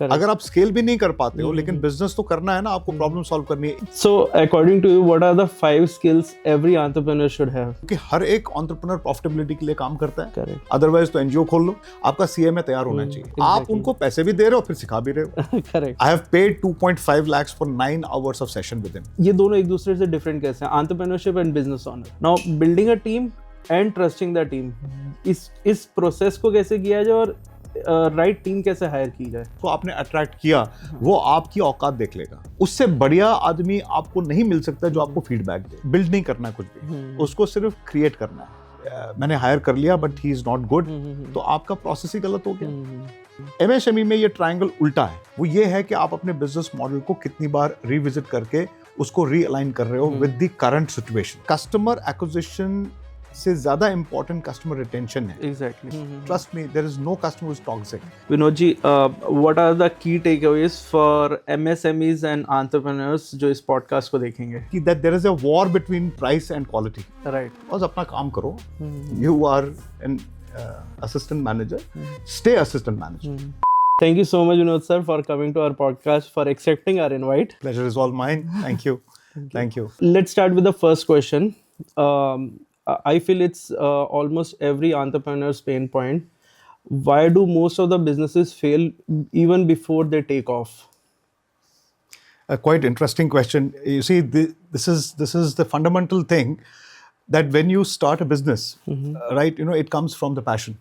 अगर आप स्केल भी नहीं कर पाते हो लेकिन बिजनेस तो करना है ना, आपको प्रॉब्लम सॉल्व करनी है। So, according to you, what are the 5 skills every entrepreneur should have? क्योंकि हर एक एंटरप्रेन्योर प्रॉफिटेबिलिटी के लिए काम करता है। Correct. अदरवाइज तो एनजीओ खोल लो, आपका सीएमए तैयार होना चाहिए। आप exactly. उनको पैसे भी दे रहे हो फिर सिखा भी रहे हो। Correct. I have paid 2.5 lakhs for 9 hours of session with him. ये दोनों एक दूसरे से डिफरेंट कैसे हैं? Entrepreneurship and business owner. Now, building a team and trusting the team. इस प्रोसेस को कैसे किया जाए और राइट टीम कैसे हायर की जाए? तो आपने अट्रैक्ट किया, वो आपकी औकात देख लेगा। उससे बढ़िया आदमी आपको नहीं मिल सकता जो आपको फीडबैक दे। बिल्ड नहीं करना कुछ भी, उसको सिर्फ क्रिएट करना है। मैंने हायर कर लिया but he is not good, तो आपका प्रोसेस ही गलत हो गया। एमएसएमई में ये ट्रायंगल उल्टा है। वो ये है कि आप अपने बिजनेस मॉडल को कितनी बार रिविजिट करके उसको रीअलाइन कर रहे हो with the current situation. Customer acquisition से ज्यादा इंपॉर्टेंट कस्टमर रिटेंशन है। Exactly. Trust me, there is no customer is toxic. Vinod ji, what are the key takeaways for MSMEs and entrepreneurs जो इस पॉडकास्ट को देखेंगे? कि that there is a war between price and quality. Right. बस अपना काम करो। You are an assistant manager. Stay assistant manager. Thank you so much, Vinod sir, for coming to our podcast, for accepting our invite. Pleasure is all mine. Thank you. Thank you. Let's start with the first question. I feel it's almost every entrepreneur's pain point. Why do most of the businesses fail even before they take off? A quite interesting question. You see, this is the fundamental thing that when you start a business, right? You know, it comes from the passion.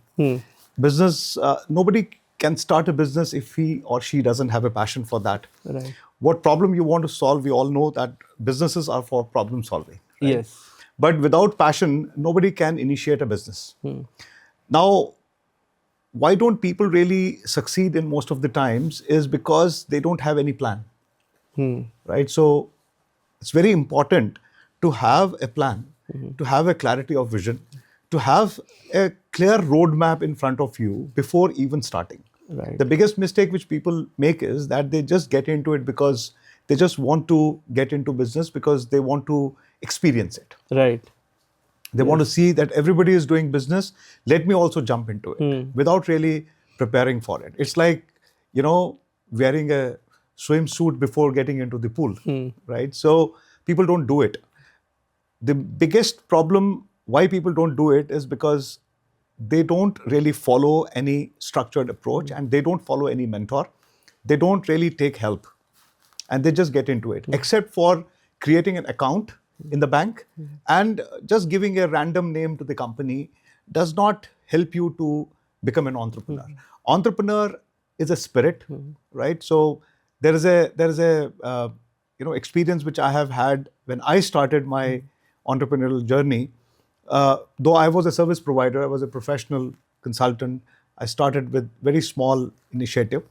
Business. Nobody can start a business if he or she doesn't have a passion for that. Right. What problem you want to solve? We all know that businesses are for problem solving. Right? Yes. But without passion, nobody can initiate a business. Now, why don't people really succeed in most of the times is because they don't have any plan. Right? So, it's very important to have a plan, to have a clarity of vision, to have a clear roadmap in front of you before even starting. Right. The biggest mistake which people make is that they just get into it because they just want to get into business because they want to experience it. Right. They want to see that everybody is doing business. Let me also jump into it without really preparing for it. It's like, you know, wearing a swimsuit before getting into the pool, right? So people don't do it. The biggest problem why people don't do it is because they don't really follow any structured approach and they don't follow any mentor. They don't really take help and they just get into it, except for creating an account in the bank and just giving a random name to the company does not help you to become an entrepreneur. Entrepreneur is a spirit, right? So there is a experience which I have had when I started my entrepreneurial journey. Though I was a service provider, I was a professional consultant. I started with very small initiative,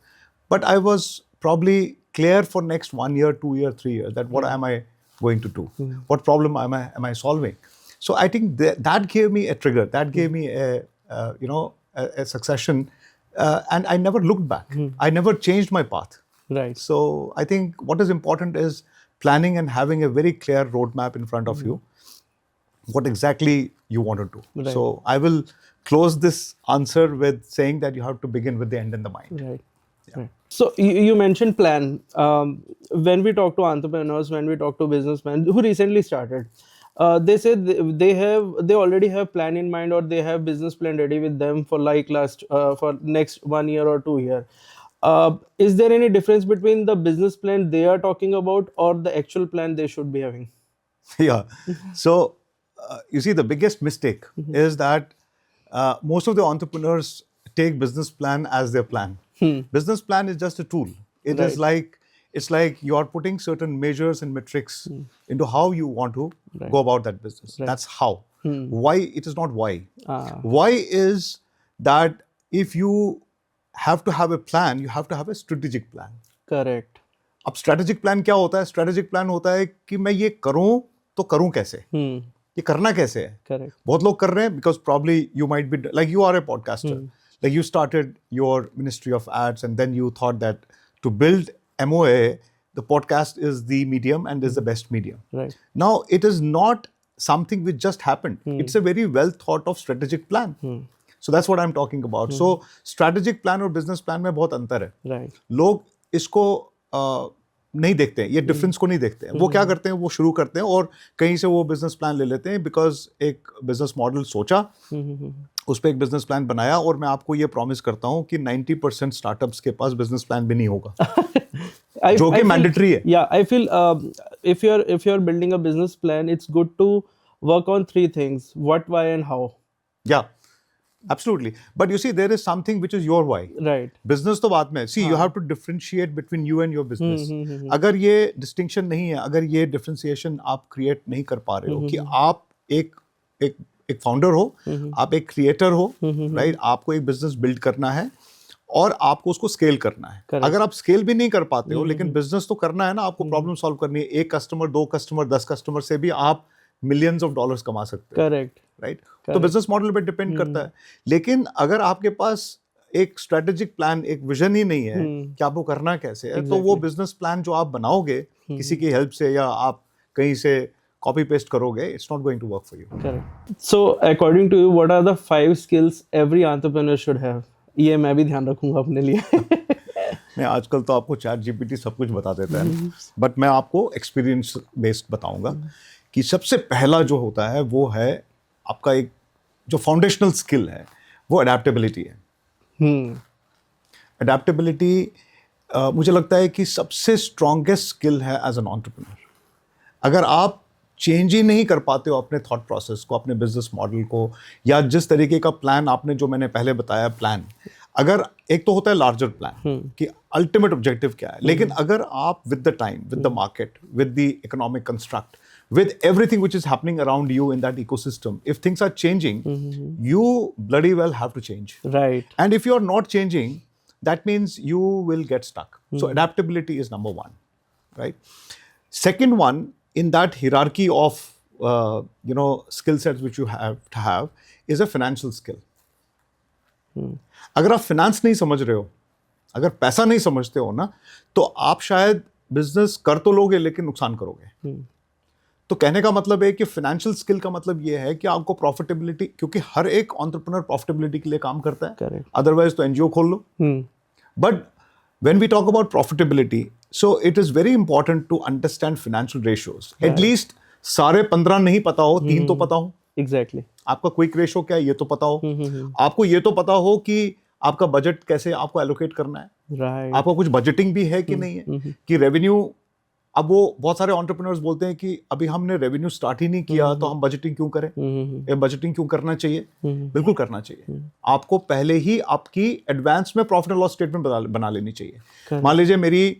but I was probably clear for next 1 year, 2 year, 3 years that what am I going to do? What problem am I solving? So I think that gave me a trigger. That gave me a succession, and I never looked back. I never changed my path. Right. So I think what is important is planning and having a very clear roadmap in front of you. What exactly you want to do. Right. So I will close this answer with saying that you have to begin with the end in the mind. Right. Right. So you mentioned plan. When we talk to entrepreneurs, when we talk to businessmen who recently started, they say they already have plan in mind or they have business plan ready with them for for next 1 year or 2 year. Is there any difference between the business plan they are talking about or the actual plan they should be having? Yeah. So you see, the biggest mistake is that most of the entrepreneurs take business plan as their plan. Business plan is just a tool. It is it's like you are putting certain measures and metrics into how you want to go about that business. That's how. Why? It is not why. Why is that if you have to have a plan, you have to have a strategic plan. Correct. अब strategic plan क्या होता है? Strategic plan होता है कि मैं ये करूं तो करूं कैसे? ये करना कैसे है? Correct. बहुत लोग कर रहे हैं because probably you might be like you are a podcaster. Like you started your ministry of ads and then you thought that to build MOA, the podcast is the medium and is the best medium. Right. Now, it is not something which just happened. It's a very well thought of strategic plan. So that's what I'm talking about. So strategic plan और business plan में बहुत अंतर है. Right. लोग इसको नहीं देखते हैं, ये डिफरेंस को नहीं देखते हैं. वो क्या करते हैं, वो शुरू करते हैं और कहीं से वो बिजनेस प्लान ले लेते हैं बिकॉज एक बिजनेस मॉडल सोचा, उस पर एक बिजनेस प्लान बनाया, और मैं आपको ये प्रॉमिस करता हूँ कि 90% स्टार्टअप्स के पास बिजनेस प्लान भी नहीं होगा. जो कि मैंडेटरी है. Yeah, I feel if you're building a business plan, it's good to work on three things: what, why, and how. Yeah, absolutely. But you see, there is something which is your why. Right. Business तो बाद में. See, you have to differentiate between you and your business. अगर ये distinction नहीं है, अगर ये differentiation आप create नहीं कर पा रहे हो कि आप एक founder हो, आप एक creator हो, right? आपको एक business build करना है और आपको उसको scale करना है. Correct. अगर आप scale भी नहीं कर पाते हो, लेकिन business तो करना है ना, आपको problem solve करनी है. एक customer, 2 customer, 10 customer से भी आप millions of dollars कमा सकते हो. Correct. राइट. तो बिजनेस मॉडल पे डिपेंड करता है. लेकिन अगर आपके पास एक स्ट्रेटेजिक प्लान, एक विजन ही नहीं है कि आपको करना कैसे है, तो वो बिजनेस प्लान जो आप बनाओगे किसी की हेल्प से या आप कहीं से कॉपी पेस्ट करोगे, it's not going to work for you. Correct. So according to you, what are the 5 skills every entrepreneur should have? ये मैं भी ध्यान रखूंगा अपने लिए. मैं आजकल तो आपको चैट जीपीटी सब कुछ बता देता है, बट मैं आपको एक्सपीरियंस बेस्ड बताऊंगा कि सबसे पहला जो होता है वो है आपका एक जो फाउंडेशनल स्किल है, वो अडेप्टेबिलिटी है. अडेप्टेबिलिटी मुझे लगता है कि सबसे स्ट्रॉन्गेस्ट स्किल है एज एन एंटरप्रेन्योर. अगर आप चेंज ही नहीं कर पाते हो अपने थॉट प्रोसेस को, अपने बिजनेस मॉडल को, या जिस तरीके का प्लान आपने, जो मैंने पहले बताया प्लान, अगर एक तो होता है लार्जर प्लान कि अल्टीमेट ऑब्जेक्टिव क्या है, लेकिन अगर आप with the time, with the market, with the economic construct, with everything which is happening around you in that ecosystem, if things are changing, you bloody well have to change. Right. And if you're not changing, that means you will get stuck. So adaptability is number 1, right? Second one in that hierarchy of skill sets which you have to have is a financial skill. अगर आप finance नहीं समझ रहे हो, अगर पैसा नहीं समझते हो ना, तो आप शायद बिजनेस कर तो लोगे लेकिन नुकसान करोगे. तो कहने का मतलब है कि फाइनेंशियल स्किल का मतलब ये है कि आपको प्रॉफिटेबिलिटी, क्योंकि हर एक एंटरप्रेन्योर प्रॉफिटेबिलिटी के लिए काम करता है, अदरवाइज तो एनजीओ खोल लो. But when we talk about profitability, so it is very important to understand financial ratios. At least सारे 15 नहीं पता हो, 3 तो पता हो. एग्जैक्टली. आपका क्विक रेशो क्या है ये तो पता हो. आपको ये तो पता हो कि आपका बजट कैसे आपको एलोकेट करना है. Right. आपको कुछ बजटिंग भी है कि नहीं है, कि रेवेन्यू. अब वो बहुत सारे एंटरप्रेन्योर्स बोलते हैं कि अभी हमने रेवेन्यू स्टार्ट ही नहीं किया तो हम बजटिंग क्यों करें. बजटिंग क्यों करना चाहिए? बिल्कुल करना चाहिए. आपको पहले ही आपकी एडवांस में प्रॉफिट एंड लॉस स्टेटमेंट बना लेनी चाहिए. मान लीजिए मेरी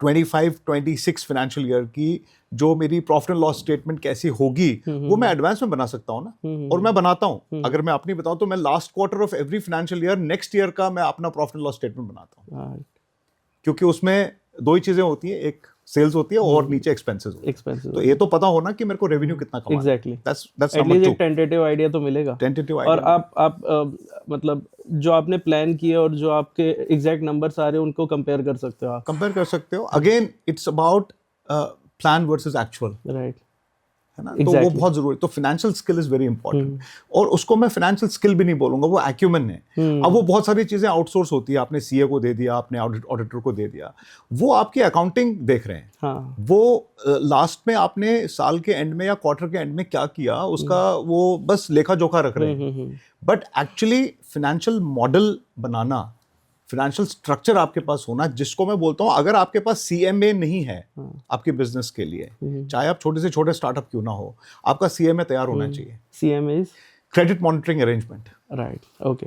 25-26 फाइनेंशियल ईयर की जो मेरी प्रॉफिट एंड लॉस स्टेटमेंट कैसी होगी, वो मैं एडवांस में बना सकता हूँ ना, और मैं बनाता हूँ. अगर मैं अपनी बताऊँ तो मैं last quarter of every financial year next year का मैं अपना प्रॉफिट एंड लॉस स्टेटमेंट बनाता हूँ. क्योंकि उसमें 2 ही चीजें होती हैं, एक सेल्स होती है और नीचे एक्सपेंसेस होते हैं. तो ये तो पता हो ना कि मेरे को रेवेन्यू कितना कमाना है. एग्जैक्टली. That's number 2. एक टेंटेटिव आइडिया तो मिलेगा. Tentative idea. और आप मतलब जो आपने प्लान किया और जो आपके एग्जैक्ट नंबर्स आ रहे हैं उनको कंपेयर कर सकते हो. आप कंपेयर कर सकते हो. Again it's about plan versus actual. Right. है ना. तो वो बहुत जरूरी. तो financial skill is very important. और उसको मैं फाइनेंशियल स्किल भी नहीं बोलूंगा, वो एक्यूमेन है. अब वो बहुत सारी चीजें आउटसोर्स होती है. आपने सीए को दे दिया, आपने ऑडिटर को दे दिया, वो आपकी अकाउंटिंग देख रहे हैं. वो लास्ट में आपने साल के एंड में या क्वार्टर के एंड में क्या किया उसका वो बस लेखा जोखा रख रहे हैं. But actually financial model banana, financial structure आपके पास होना, जिसको मैं बोलता हूँ अगर आपके पास सीएमए नहीं है आपके बिजनेस के लिए, चाहे आप छोटे से छोटे स्टार्टअप क्यों ना हो, आपका सीएमए तैयार होना चाहिए. CMA is credit monitoring arrangement. Right. Okay.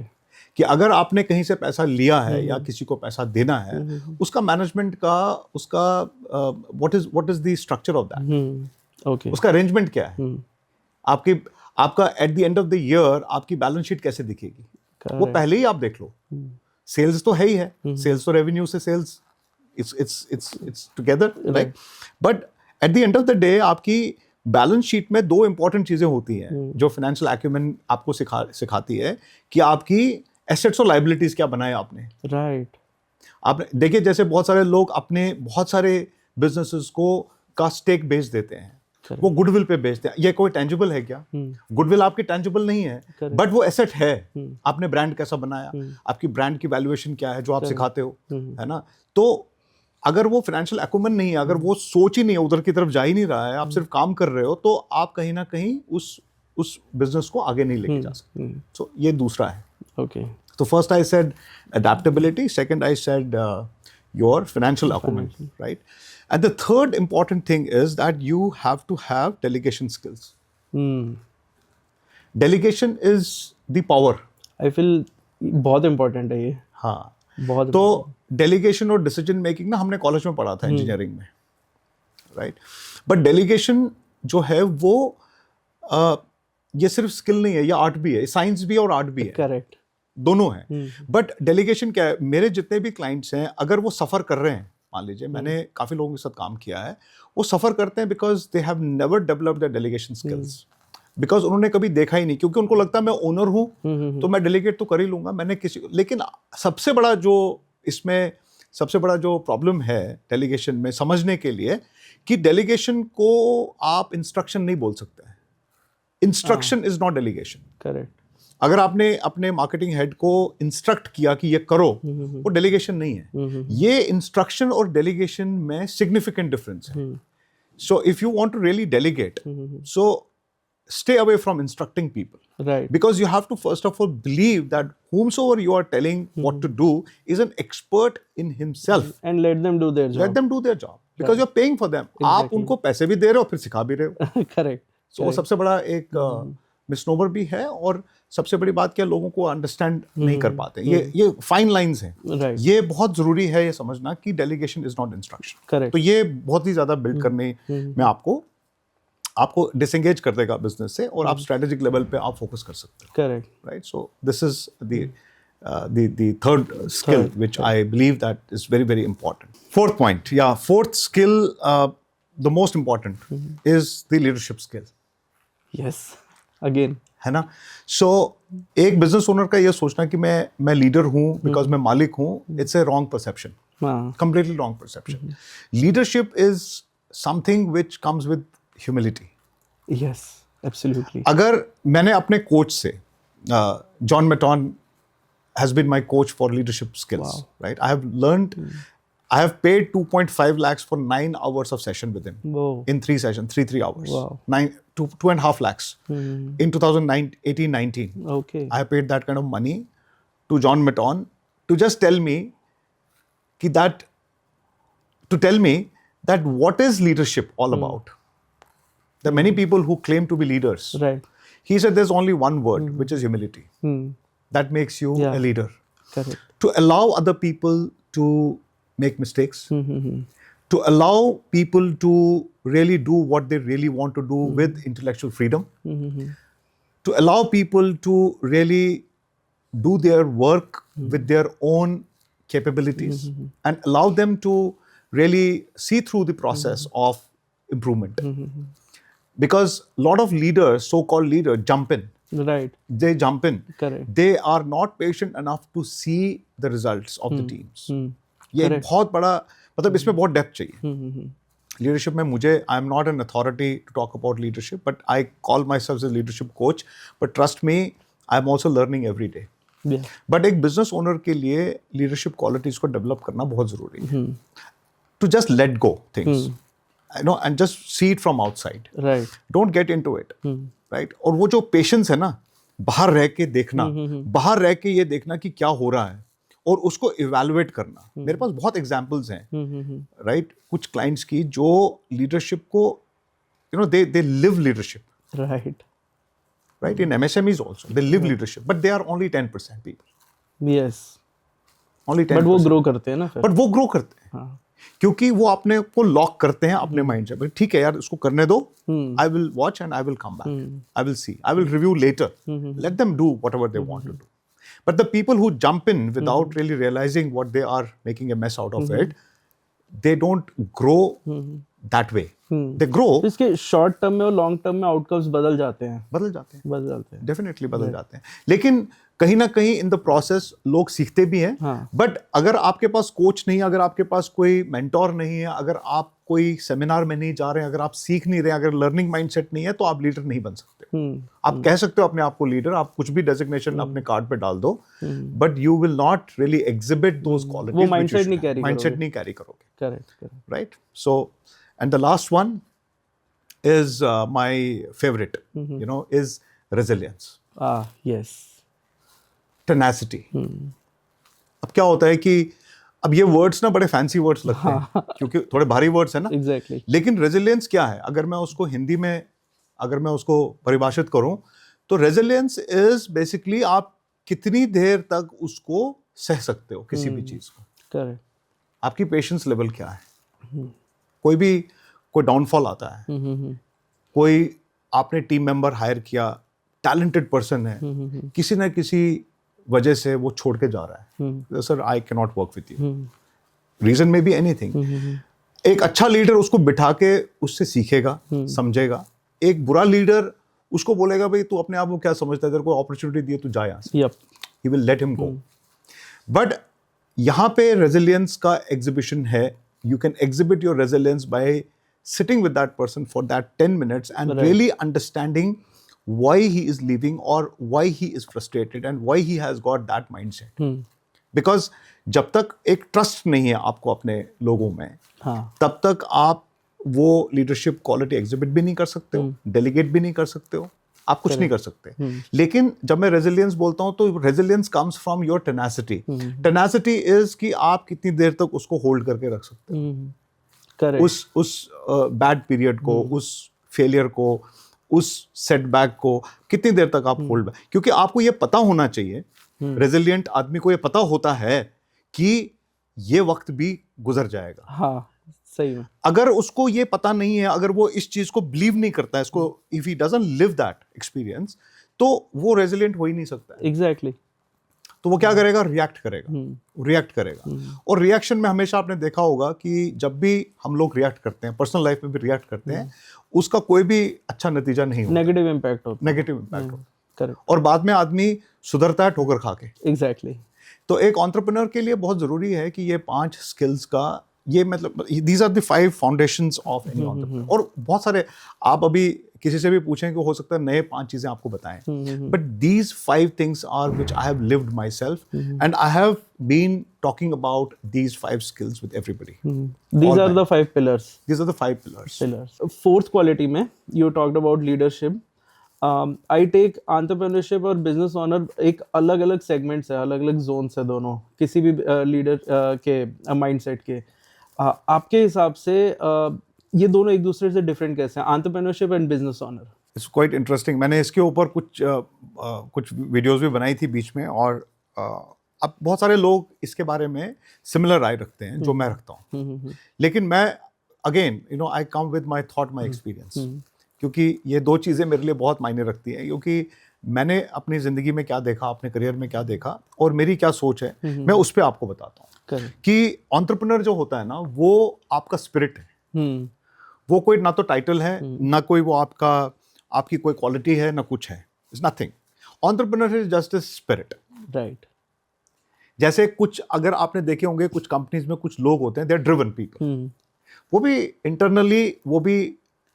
कि अगर आपने कहीं से पैसा लिया है या किसी को पैसा देना है, उसका मैनेजमेंट का, उसका what is the structure of that. Okay. उसका अरेंजमेंट क्या है. आपका eight the end of the year आपकी बैलेंस शीट कैसे दिखेगी, वो पहले ही आप देख लो. सेल्स तो है ही है, सेल्स तो रेवेन्यू से sales, it's together, right. But at the end of the day आपकी बैलेंस शीट में 2 इंपॉर्टेंट चीजें होती हैं जो फाइनेंशियल एक्यूमेन आपको सिखाती है कि आपकी एसेट्स और लायबिलिटीज क्या बनाए आपने. राइट. आपने देखिए, जैसे बहुत सारे लोग अपने बहुत सारे बिजनेसेस को का स्टेक बेच देते हैं. वो गुडविल पे बेचते हैं। ये कोई टेंजिबल है क्या? गुडविल आपकी टेंजिबल नहीं है, बट वो एसेट है। आपने ब्रांड कैसा बनाया, आपकी ब्रांड की वैल्यूएशन क्या है जो आप सिखाते हो, है ना? तो अगर वो फाइनेंशियल एक्यूमेंट नहीं है, अगर वो सोच ही नहीं है, उधर की तरफ जा ही नहीं रहा है, आप सिर्फ काम कर रहे हो, तो आप कहीं ना कहीं उस बिजनेस को आगे नहीं लेके जा सकते। सो ये दूसरा है। ओके, तो first I said adaptability, second I said your financial acumen, right? And the third important thing is that you have to have delegation skills. Delegation is the power. I feel बहुत important है ये, हाँ, बहुत। तो delegation और decision making ना हमने college में पढ़ा था इंजीनियरिंग में, राइट? बट डेलीगेशन जो है वो ये सिर्फ स्किल नहीं है, ये आर्ट भी है, साइंस भी है और आर्ट भी है, करेक्ट, दोनों है। बट डेलीगेशन क्या है? मेरे जितने भी क्लाइंट्स हैं, अगर वो सफर कर रहे हैं, मान लीजिए मैंने काफी लोगों के साथ काम किया है, वो सफर करते हैं because they have never developed the delegation skills, because उन्होंने कभी देखा ही नहीं, क्योंकि उनको लगता है मैं ओनर हूं तो मैं डेलीगेट तो कर ही लूंगा, मैंने किसी। लेकिन सबसे बड़ा जो प्रॉब्लम है डेलीगेशन में समझने के लिए, कि डेलीगेशन को आप इंस्ट्रक्शन नहीं बोल सकते हैं। Instruction is not delegation. Correct, अगर आपने अपने मार्केटिंग हेड को इंस्ट्रक्ट किया कि ये करो, वो डेलीगेशन नहीं है। ये इंस्ट्रक्शन और डेलीगेशन में सिग्निफिकेंट डिफरेंस है। So if you want to really delegate, so stay away from instructing people, right, because you have to first of all believe that whomsoever you are telling what to do is an expert in himself, and let them do their job. let them do their job, because you're paying for them. आप उनको पैसे भी दे रहे हो, फिर सिखा भी रहे हो। करेक्ट, so वो सबसे बड़ा एक मिसनोवर भी है, और सबसे बड़ी बात क्या, लोगों को अंडरस्टैंड नहीं कर पाते। ये फाइन लाइंस हैं, राइट, ये बहुत जरूरी है ये समझना कि delegation is not instruction. Correct, तो ये बहुत ही ज्यादा बिल्ड करने में आपको डिसएंगेज कर देगा बिजनेस से, और आप स्ट्रेटेजिक लेवल पे आप फोकस कर सकते हो, correct, right? So this is the third skill which I believe that is very very important. Fourth point, fourth skill, the most important is the leadership skill. Yes, again, है ना? सो एक business owner का ये सोचना कि मैं leader हूँ because मैं मालिक हूँ, it's a wrong perception, completely wrong perception. Leadership is something which comes with humility. Yes, absolutely. अगर मैंने अपने कोच से, John मेटॉन has been my coach for leadership skills, right? I have paid 2.5 lakhs for 9 hours of session with him. Whoa. In 3 sessions, 3 hours. Wow. 2.5 lakhs in 2018-19. Okay. I have paid that kind of money to John Maton to just tell me that what is leadership all about. There are many people who claim to be leaders. Right. He said there's only one word, which is humility. That makes you a leader. Correct. To allow other people to make mistakes, to allow people to really do what they really want to do with intellectual freedom, to allow people to really do their work with their own capabilities, and allow them to really see through the process of improvement. Because a lot of leaders, so-called leaders, jump in. Right. They jump in. Correct. They are not patient enough to see the results of the teams. ये Correct. बहुत बड़ा, मतलब इसमें बहुत depth चाहिए leadership में। मुझे, I am not an authority to talk about leadership, but I call myself as leadership coach, but trust me, I am also learning every day. But एक बिजनेस ओनर के लिए leadership qualities को develop करना बहुत जरूरी है। To just let go things, you know, and just see it from outside. Right. Don't get into it. Right. और वो जो पेशेंस है ना, बाहर रह के देखना, बाहर रह के ये देखना कि क्या हो रहा है, और उसको इवेलुएट करना। मेरे पास बहुत एग्जांपल्स हैं, राइट, कुछ क्लाइंट्स की जो लीडरशिप को, you know, they live leadership, right, in MSMEs also they live leadership, but they are only 10% people. Yes. Only 10%. But वो ग्रो करते हैं ना फिर। बट वो ग्रो करते हैं, क्योंकि वो अपने को लॉक करते हैं अपने माइंड से, ठीक है यार, उसको करने दो, I will watch and I will come back, I will see, I will review later, let them do whatever they want to do. But the people who jump in without really realizing what they are making a mess out of it, they don't grow that way. They grow, इसके short term में और long term में outcomes बदल जाते हैं, definitely बदल जाते हैं। लेकिन कहीं ना कहीं इन द प्रोसेस लोग सीखते भी हैं। हाँ। बट अगर आपके पास कोच नहीं है, अगर आपके पास कोई मेंटोर नहीं है, अगर आप कोई सेमिनार में नहीं जा रहे हैं, अगर आप सीख नहीं रहे हैं, अगर लर्निंग माइंडसेट नहीं है, तो आप लीडर नहीं बन सकते। आप कह सकते हो अपने आप को लीडर, आप कुछ भी डेजिग्नेशन अपने कार्ड पे डाल दो, but you will not really exhibit those qualities, वो माइंडसेट नहीं कैरी करोगे। Correct. Right? So and the last one is my favorite, you know, is resilience, yes, tenacity. अब क्या होता है कि अब ये वर्ड्स ना बड़े फैंसी वर्ड्स लगते हैं क्योंकि थोड़े भारी वर्ड्स है ना। एग्जैक्टली। लेकिन रेजिलियंस क्या है? अगर मैं उसको हिंदी में अगर मैं उसको परिभाषित करूं तो रेजिलियंस इज बेसिकली आप कितनी देर तक उसको सह सकते हो किसी भी चीज को। करेक्ट। आपकी पेशेंस लेवल क्या है? कोई डाउनफॉल आता है, कोई आपने टीम मेंबर हायर किया, टैलेंटेड पर्सन है, किसी ना किसी वजह से वो छोड़ के जा रहा है, sir I can not work with you, reason में बी एनीथिंग। एक अच्छा लीडर उसको बिठा के उससे सीखेगा, समझेगा। एक बुरा लीडर उसको बोलेगा भाई तू अपने आप को क्या समझता है, तेरे को अपॉर्चुनिटी दी है, तू जा यहाँ से। He will let him go. But यहाँ पे रेजिलियंस का एग्जिबिशन है। You can exhibit your resilience by sitting with that person for that 10 minutes and really understanding why he is leaving or why he is frustrated and why he has got that mindset. Because जब तक एक trust नहीं है आपको अपने लोगों में, तब तक आप वो लीडरशिप क्वालिटी एग्जिबिट भी नहीं कर सकते हो, डेलीगेट भी नहीं कर सकते हो, आप कुछ नहीं कर सकते। लेकिन जब मैं रेजिलियंस बोलता हूँ तो resilience comes from your tenacity. Tenacity is कि आप कितनी देर तक उसको होल्ड करके रख सकते हो। उस बैड पीरियड को, उस फेलियर को, उस सेटबैक को कितनी देर तक आप होल्ड, क्योंकि आपको ये पता होना चाहिए, रेजिलिएंट आदमी को ये पता होता है कि ये वक्त भी गुजर जाएगा। हाँ, सही में। अगर उसको ये पता नहीं है, अगर वो इस चीज को बिलीव नहीं करता है, इसको if he doesn't live that experience, तो वो रेजिलिएंट हो ही नहीं सकता है। एग्जैक्टली। तो वो क्या करेगा? रिएक्ट करेगा। और रिएक्शन में हमेशा आपने देखा होगा कि जब भी हम लोग रिएक्ट करते हैं, पर्सनल लाइफ में भी रिएक्ट करते हैं, उसका कोई भी अच्छा नतीजा नहीं होता, नेगेटिव इम्पैक्ट होता है। करेक्ट। और बाद में आदमी सुधरता है ठोकर खा के। एग्जैक्टली। तो एक एंटरप्रेन्योर के लिए बहुत जरूरी है कि ये 5 स्किल्स का, ये मतलब these are the 5 foundations of any entrepreneur. और बहुत सारे आप अभी किसी से भी पूछें कि हो सकता है नए 5 चीजें आपको बताएं, but these 5 things are which I have lived myself and I have been talking about these 5 skills with everybody. These are the 5 pillars. These are the 5 pillars. Fourth quality में you talked about leadership. I take entrepreneurship और business owner एक अलग अलग segments है, अलग अलग zones है दोनों, किसी भी लीडर के mindset के। आपके हिसाब से ये दोनों एक दूसरे से डिफरेंट कैसे हैं, entrepreneurship and business owner? It's quite interesting. मैंने इसके ऊपर कुछ वीडियोस भी बनाई थी बीच में, और अब बहुत सारे लोग इसके बारे में सिमिलर राय रखते हैं जो मैं रखता हूँ। लेकिन मैं again I come with my thought, my experience, क्योंकि ये 2 चीज़ें मेरे लिए बहुत मायने रखती हैं, क्योंकि मैंने अपनी ज़िंदगी में क्या देखा, अपने करियर में क्या देखा, और मेरी क्या सोच है, मैं उस पर आपको बताता हूँ कि एंटरप्रेन्योर जो होता है ना, वो आपका स्पिरिट है। वो कोई ना तो टाइटल है, ना कोई वो आपकी कोई क्वालिटी है, ना कुछ है, it's nothing. Entrepreneur is just a spirit. Right. जैसे कुछ अगर आपने देखे होंगे, कुछ कंपनीज में कुछ लोग होते हैं, दे आर ड्रिवन पीपल, वो भी इंटरनली वो भी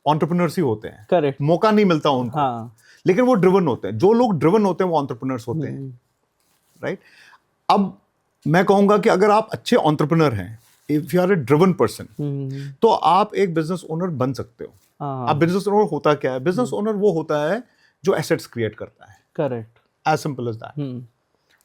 एंटरप्रेन्योर्स ही होते हैं। करेक्ट। मौका नहीं मिलता उनको, लेकिन वो ड्रिवन होते हैं। जो लोग ड्रिवन होते हैं वो एंटरप्रेन्योर्स होते हैं। राइट? अब मैं कहूंगा कि अगर आप अच्छे एंटरप्रेन्योर हैं, if you are a driven person, तो आप एक बिजनेस ओनर बन सकते हो। अब बिजनेस ओनर होता क्या है? बिजनेस ओनर वो होता है जो एसेट्स क्रिएट करता है। Correct. As simple as that.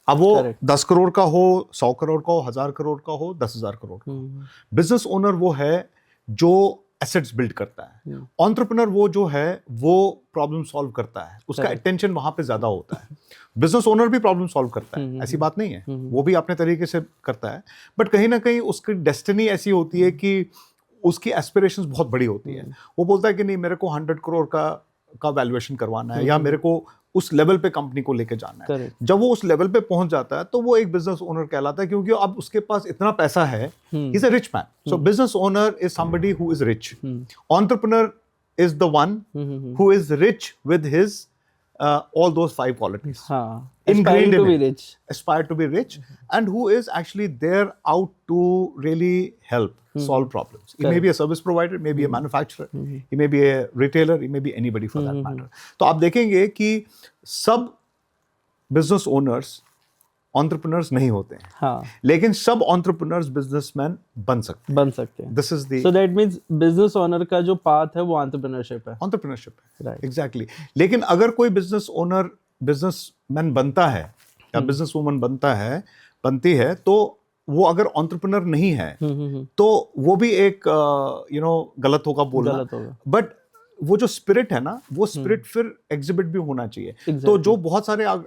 अब वो 10 करोड़ का हो, 100 करोड़ का हो, 1000 करोड़ का हो, 10,000 करोड़ का हो, बिजनेस ओनर वो है जो एसेट्स बिल्ड करता है। एंटरप्रेन्योर वो जो है वो प्रॉब्लम सॉल्व करता है, उसका अटेंशन वहां पे ज्यादा होता है। बिजनेस ओनर भी प्रॉब्लम सॉल्व करता है, ऐसी बात नहीं है, वो भी अपने तरीके से करता है, बट कहीं ना कहीं उसकी डेस्टिनी ऐसी होती है कि उसकी एस्पिरेशंस बहुत बड़ी होती है। वो बोलता है कि नहीं, मेरे को 100 करोड़ का वैल्यूएशन करवाना है, या मेरे को उस लेवल पे कंपनी को लेके जाना है। Correct. जब वो उस लेवल पे पहुंच जाता है तो वो एक बिजनेस ओनर कहलाता है, क्योंकि अब उसके पास इतना पैसा है, he is a rich man. So business owner is somebody who is rich. Entrepreneur is the one who is rich with his all those 5 qualities. Aspiring to be rich. Aspire to be rich, and who is actually there out to really help solve problems. He may be a service provider, may be a manufacturer, he may be a retailer, he may be anybody for that matter. तो आप देखेंगे कि सब business owners entrepreneurs नहीं होते हैं, हाँ, लेकिन सब entrepreneurs businessmen बन सकते हैं। This is the so that means business owner का जो path है वो entrepreneurship है। entrepreneurship है, Right. exactly. लेकिन अगर कोई business owner businessman बनता है या business woman बनती है तो वो अगर entrepreneur नहीं है तो वो भी एक गलत होगा बोलना, बट वो जो स्पिरिट है ना, वो स्पिरिट फिर एग्जिबिट भी होना चाहिए। Exactly. तो जो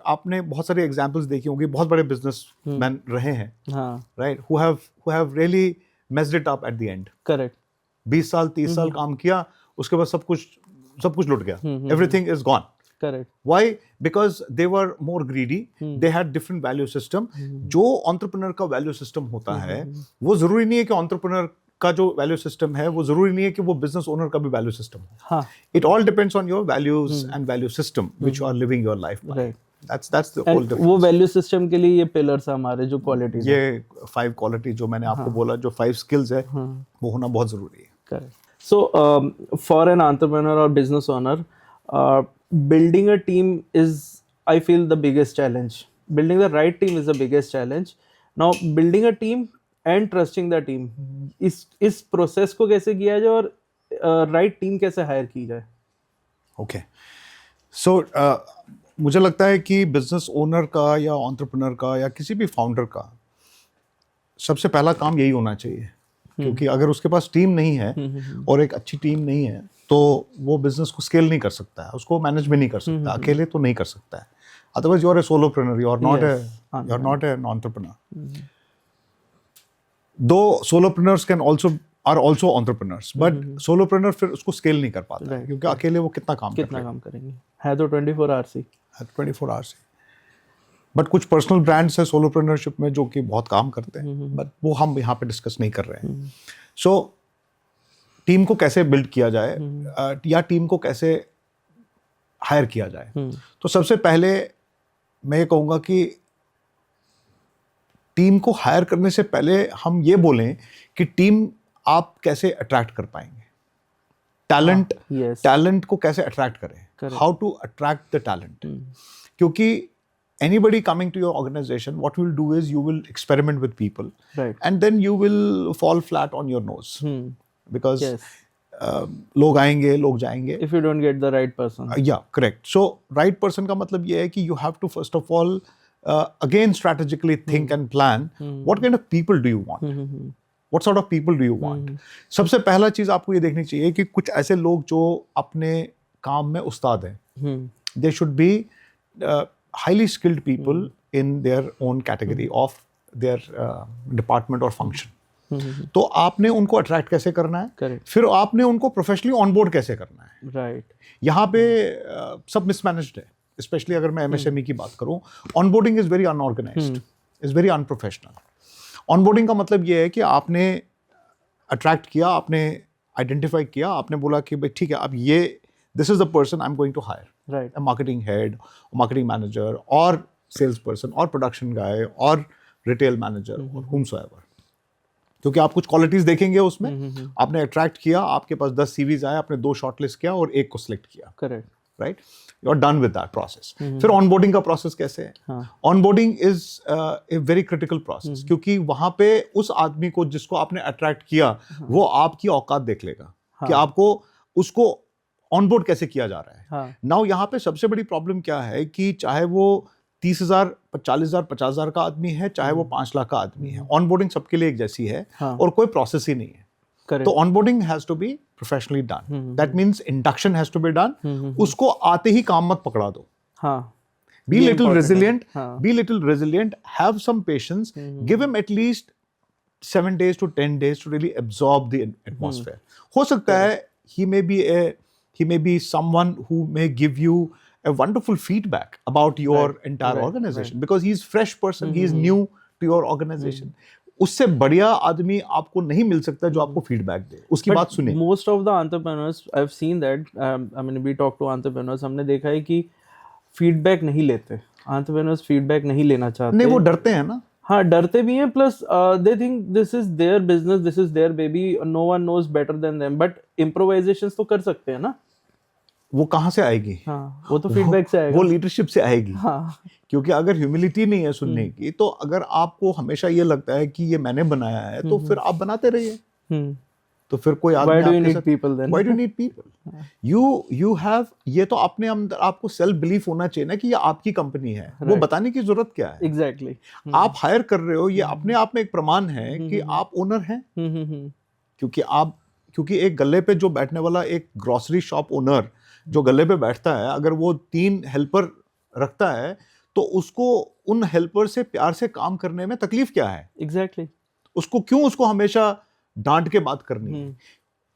आपने बहुत सारे एग्जांपल्स देखी होंगी, बहुत बड़े बिजनेसमैन रहे हैं, right, who have really messed it up at the and. Correct. 20 साल 30 साल काम किया, उसके बाद सब कुछ लुट गया, everything is gone. Correct. Why? Because they were more greedy, they had different value system. जो एंटरप्रेन्योर का वैल्यू सिस्टम होता है, वो जरूरी नहीं है कि एंटरप्रेन्योर का जो वैल्यू सिस्टम है वो जरूरी नहीं है कि वो बिजनेस ओनर का भी वैल्यू सिस्टम हो। It all depends on your values and value system which you are living your life by. That's the whole difference. वो वैल्यू सिस्टम के लिए ये पिलर्स है हमारे, जो क्वालिटीज, ये 5 क्वालिटी जो मैंने आपको बोला, जो 5 स्किल्स है, वो होना बहुत जरूरी है। Correct. So for an entrepreneur और business owner, building a team is, I feel, the biggest challenge. Building the right team is the biggest challenge. Now, building a team and trusting the team, इस process को कैसे किया जाए और right team कैसे higher की जाए? Okay, सो मुझे लगता है कि बिजनेस ओनर का या एंटरप्रेन्योर का या किसी भी फाउंडर का सबसे पहला काम यही होना चाहिए, क्योंकि अगर उसके पास टीम नहीं है और एक अच्छी टीम नहीं है तो वो बिजनेस को स्केल नहीं कर सकता है, उसको मैनेज भी नहीं कर सकता, अकेले तो नहीं कर सकता है। Otherwise you are a solopreneur, you are not an entrepreneur. Though solopreneurs are also entrepreneurs, but solopreneur फिर उसको स्केल नहीं कर पाता है, क्योंकि अकेले वो कितना काम करेंगे, है तो 24 hours he, 24 hours he. But कुछ पर्सनल ब्रांड्स है सोलोप्रेन्योरशिप में जो कि बहुत काम करते हैं, बट वो हम यहाँ पे डिस्कस नहीं कर रहे हैं। सो टीम को कैसे बिल्ड किया जाए या टीम को कैसे हायर किया जाए, तो सबसे पहले मैं ये कहूँगा कि टीम को हायर करने से पहले हम ये बोलें कि टीम आप कैसे अट्रैक्ट कर पाएंगे, टैलेंट को कैसे अट्रैक्ट करें, how to attract the talent. क्योंकि anybody coming to your organization, what you will do is you will experiment with people, right, and then you will fall flat on your nose, because लोग आएंगे लोग जाएंगे if you don't get the right person. Yeah, correct. So right person का मतलब ये है कि you have to first of all again strategically think and plan what kind of people do you want, what sort of people do you want. सबसे पहला चीज आपको ये देखनी चाहिए कि कुछ ऐसे लोग जो अपने काम में उस्ताद हैं, they should be highly skilled people in their own category of their department or function. तो आपने उनको अट्रैक्ट कैसे करना है, Correct. फिर आपने उनको प्रोफेशनली ऑनबोर्ड कैसे करना है। राइट, यहाँ पे सब मिसमैनेज्ड है, स्पेशली अगर मैं MSME की बात करूँ। Onboarding is very unorganised, is very unprofessional. Onboarding का मतलब ये है कि आपने अट्रैक्ट किया, आपने आइडेंटिफाई किया, आपने बोला कि भाई ठीक है, अब ये this is the person I am going to hire, right, marketing head, marketing manager और सेल्स पर्सन और प्रोडक्शन गाय और रिटेल मैनेजर और whomsoever। क्योंकि आप कुछ क्वालिटीज देखेंगे उसमें, आपने अट्रैक्ट किया, आपके पास 10 CVs आए, आपने 2 शॉर्टलिस्ट किया और 1 को सिलेक्ट किया, correct, right, you are done with that process. फिर ऑनबोर्डिंग का प्रोसेस कैसे है? Onboarding is a very critical process, क्योंकि वहां पे उस आदमी को जिसको आपने अट्रैक्ट किया, वो आपकी औकात देख लेगा कि आपको उसको ऑनबोर्ड कैसे किया जा रहा है। नाउ यहाँ पे सबसे बड़ी प्रॉब्लम क्या है कि चाहे वो 30,000, 40,000, 50,000 का आदमी है, चाहे वो 5 लाख का आदमी है, ऑनबोर्डिंग सबके लिए एक जैसी है और कोई प्रोसेस ही नहीं है। तो onboarding has to be professionally done, that means induction has to be done. उसको आते ही काम मत पकड़ा दो, be little resilient, have some patience, give him at least 7 days to 10 days to really absorb the atmosphere. हो सकता है he may be someone who may give you a wonderful feedback about your Right, entire right, organization right. because he's fresh person, he is new to your organization. उससे बढ़िया आदमी आपको नहीं मिल सकता जो आपको फीडबैक दे, उसकी बात But सुने. most of the entrepreneurs, I've seen that, I mean, we talk to entrepreneurs, हमने देखा है कि फीडबैक नहीं लेते. Entrepreneurs फीडबैक नहीं लेना चाहते. नहीं, वो डरते हैं ना. हाँ, डरते भी हैं, plus they think this is their business, this is their baby, no one knows better than them. But improvisations तो कर सकते हैं ना. वो कहाँ से आएगी? हाँ, वो तो फीडबैक से आएगा. वो लीडरशिप से आएगी. हाँ, क्योंकि अगर ह्यूमिलिटी नहीं है सुनने की, तो अगर आपको हमेशा ये लगता है कि ये मैंने बनाया है, तो फिर आप बनाते रहिए. तो फिर कोई आदमी Why do you आपके need साथ, people then? Why do you need people? You have, ये तो अपने अंदर आपको सेल्फ बिलीफ होना चाहिए ना कि ये आपकी कंपनी है. वो बताने की जरूरत क्या है? एग्जैक्टली. आप हायर कर रहे हो, ये अपने आप में एक प्रमाण है कि आप ओनर हैं. क्योंकि एक गले पे जो बैठने वाला एक ग्रोसरी शॉप ओनर जो गले पे बैठता है, अगर वो 3 हेल्पर रखता है, तो उसको उन हेल्पर से प्यार से काम करने में तकलीफ क्या है? एग्जैक्टली. उसको हमेशा डांट के बात करनी है.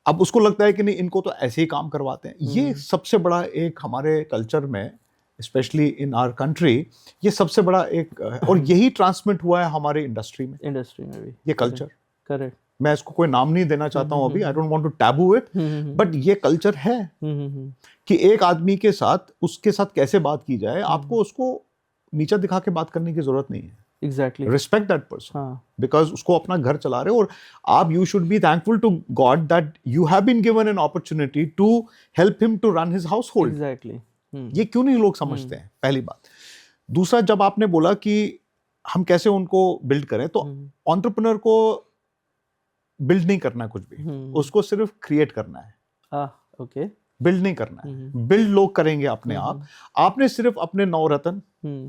अब उसको लगता है कि नहीं, इनको तो ऐसे ही काम करवाते हैं. ये सबसे बड़ा एक हमारे कल्चर में, स्पेशली इन आवर कंट्री, ये सबसे बड़ा एक, और यही ट्रांसमिट हुआ है हमारे इंडस्ट्री में भी ये कल्चर. करेक्ट. मैं इसको कोई नाम नहीं देना चाहता हूँ अभी, I don't want to taboo it, but ये कल्चर है कि एक आदमी के साथ, उसके साथ कैसे बात की जाए. आपको उसको नीचा दिखा के बात करने की जरूरत नहीं है. Exactly. Respect that person, because उसको अपना घर चला रहे हो, और आप, you should be thankful to God that you have been given an opportunity to help him to run his household. Exactly. ये क्यों नहीं लोग समझते हैं, पहली बात. दूसरा, जब आपने बोला कि हम कैसे उनको बिल्ड करें, तो एंटरप्रेन्योर को बिल्ड नहीं करना कुछ भी, उसको सिर्फ क्रिएट करना है. ओके. बिल्ड नहीं करना है. बिल्ड लोग करेंगे अपने आप. आपने सिर्फ अपने 9 रत्न,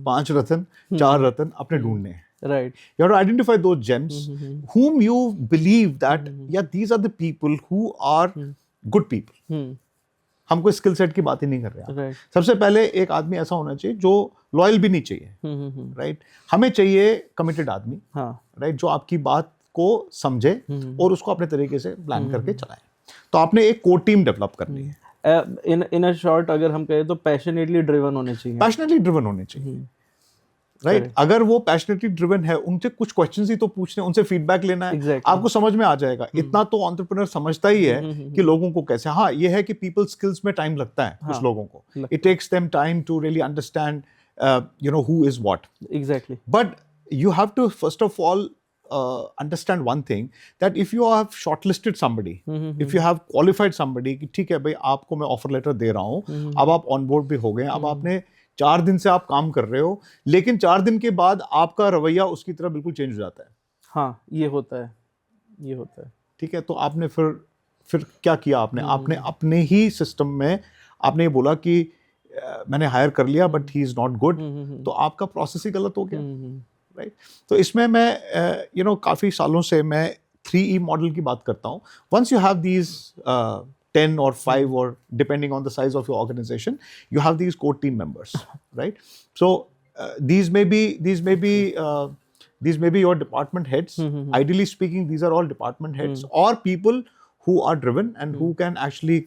5 रत्न, 4 रत्न अपने ढूंढने हैं. Right. You have to identify those gems whom you believe that yeah, these are the people who are good people. हम कोई स्किल सेट की बात ही नहीं कर रहे हैं. Right. सबसे पहले एक आदमी ऐसा होना चाहिए जो लॉयल भी नहीं चाहिए. राइट. हमें चाहिए कमिटेड आदमी. राइट. जो आपकी बात को समझे और उसको अपने तरीके से प्लान करके चलाए. तो आपने एक कोर टीम डेवलप करनी है. इन अ शॉर्ट अगर हम कहें तो पैशनेटली ड्रिवन होने चाहिए. पैशनेटली ड्रिवन होने चाहिए. राइट. अगर वो पैशनेटली ड्रिवन है, उनसे कुछ क्वेश्चंस ही तो पूछने, उनसे फीडबैक लेना है. Exactly. आपको समझ में आ जाएगा. इतना तो एंटरप्रेन्योर समझता ही है कि लोगों को कैसे. हाँ, ये है कि पीपल स्किल्स में टाइम लगता है कुछ लोगों को. It takes them time to really understand who is what. Exactly. But you have to first of all understand one thing, that if you have shortlisted somebody, if you have qualified somebody कि ठीक है भाई, आपको मैं offer letter दे रहा हूँ, अब आप ऑन बोर्ड भी हो गए, अब आपने 4 दिन से आप काम कर रहे हो, लेकिन 4 दिन के बाद आपका रवैया उसकी तरफ बिल्कुल चेंज हो जाता है. हाँ, ये होता है. ठीक है. तो आपने फिर क्या किया? आपने अपने ही सिस्टम में आपने ये बोला कि मैंने हायर कर लिया but he is not good, तो आपका प्रोसेस ही गलत हो गया. राइट. तो इसमें मैं काफ़ी सालों से मैं 3E मॉडल की बात करता हूँ. Once you have these 10 or 5 or depending on the size of your organization, you have these core team members, right? So these may be your department heads. Ideally speaking, these are all department heads or people who are driven and who can actually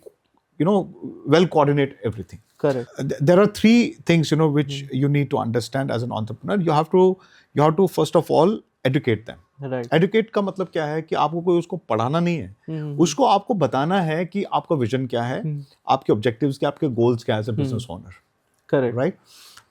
well coordinate everything. Correct. There are 3 things which you need to understand as an entrepreneur. You have to first of all educate them. Right. Educate का मतलब क्या है कि आपको कोई उसको पढ़ाना नहीं है, उसको आपको बताना है कि आपका विजन क्या है, आपके ऑब्जेक्टिव्स क्या, आपके गोल्स क्या है as a business owner. Correct. Right.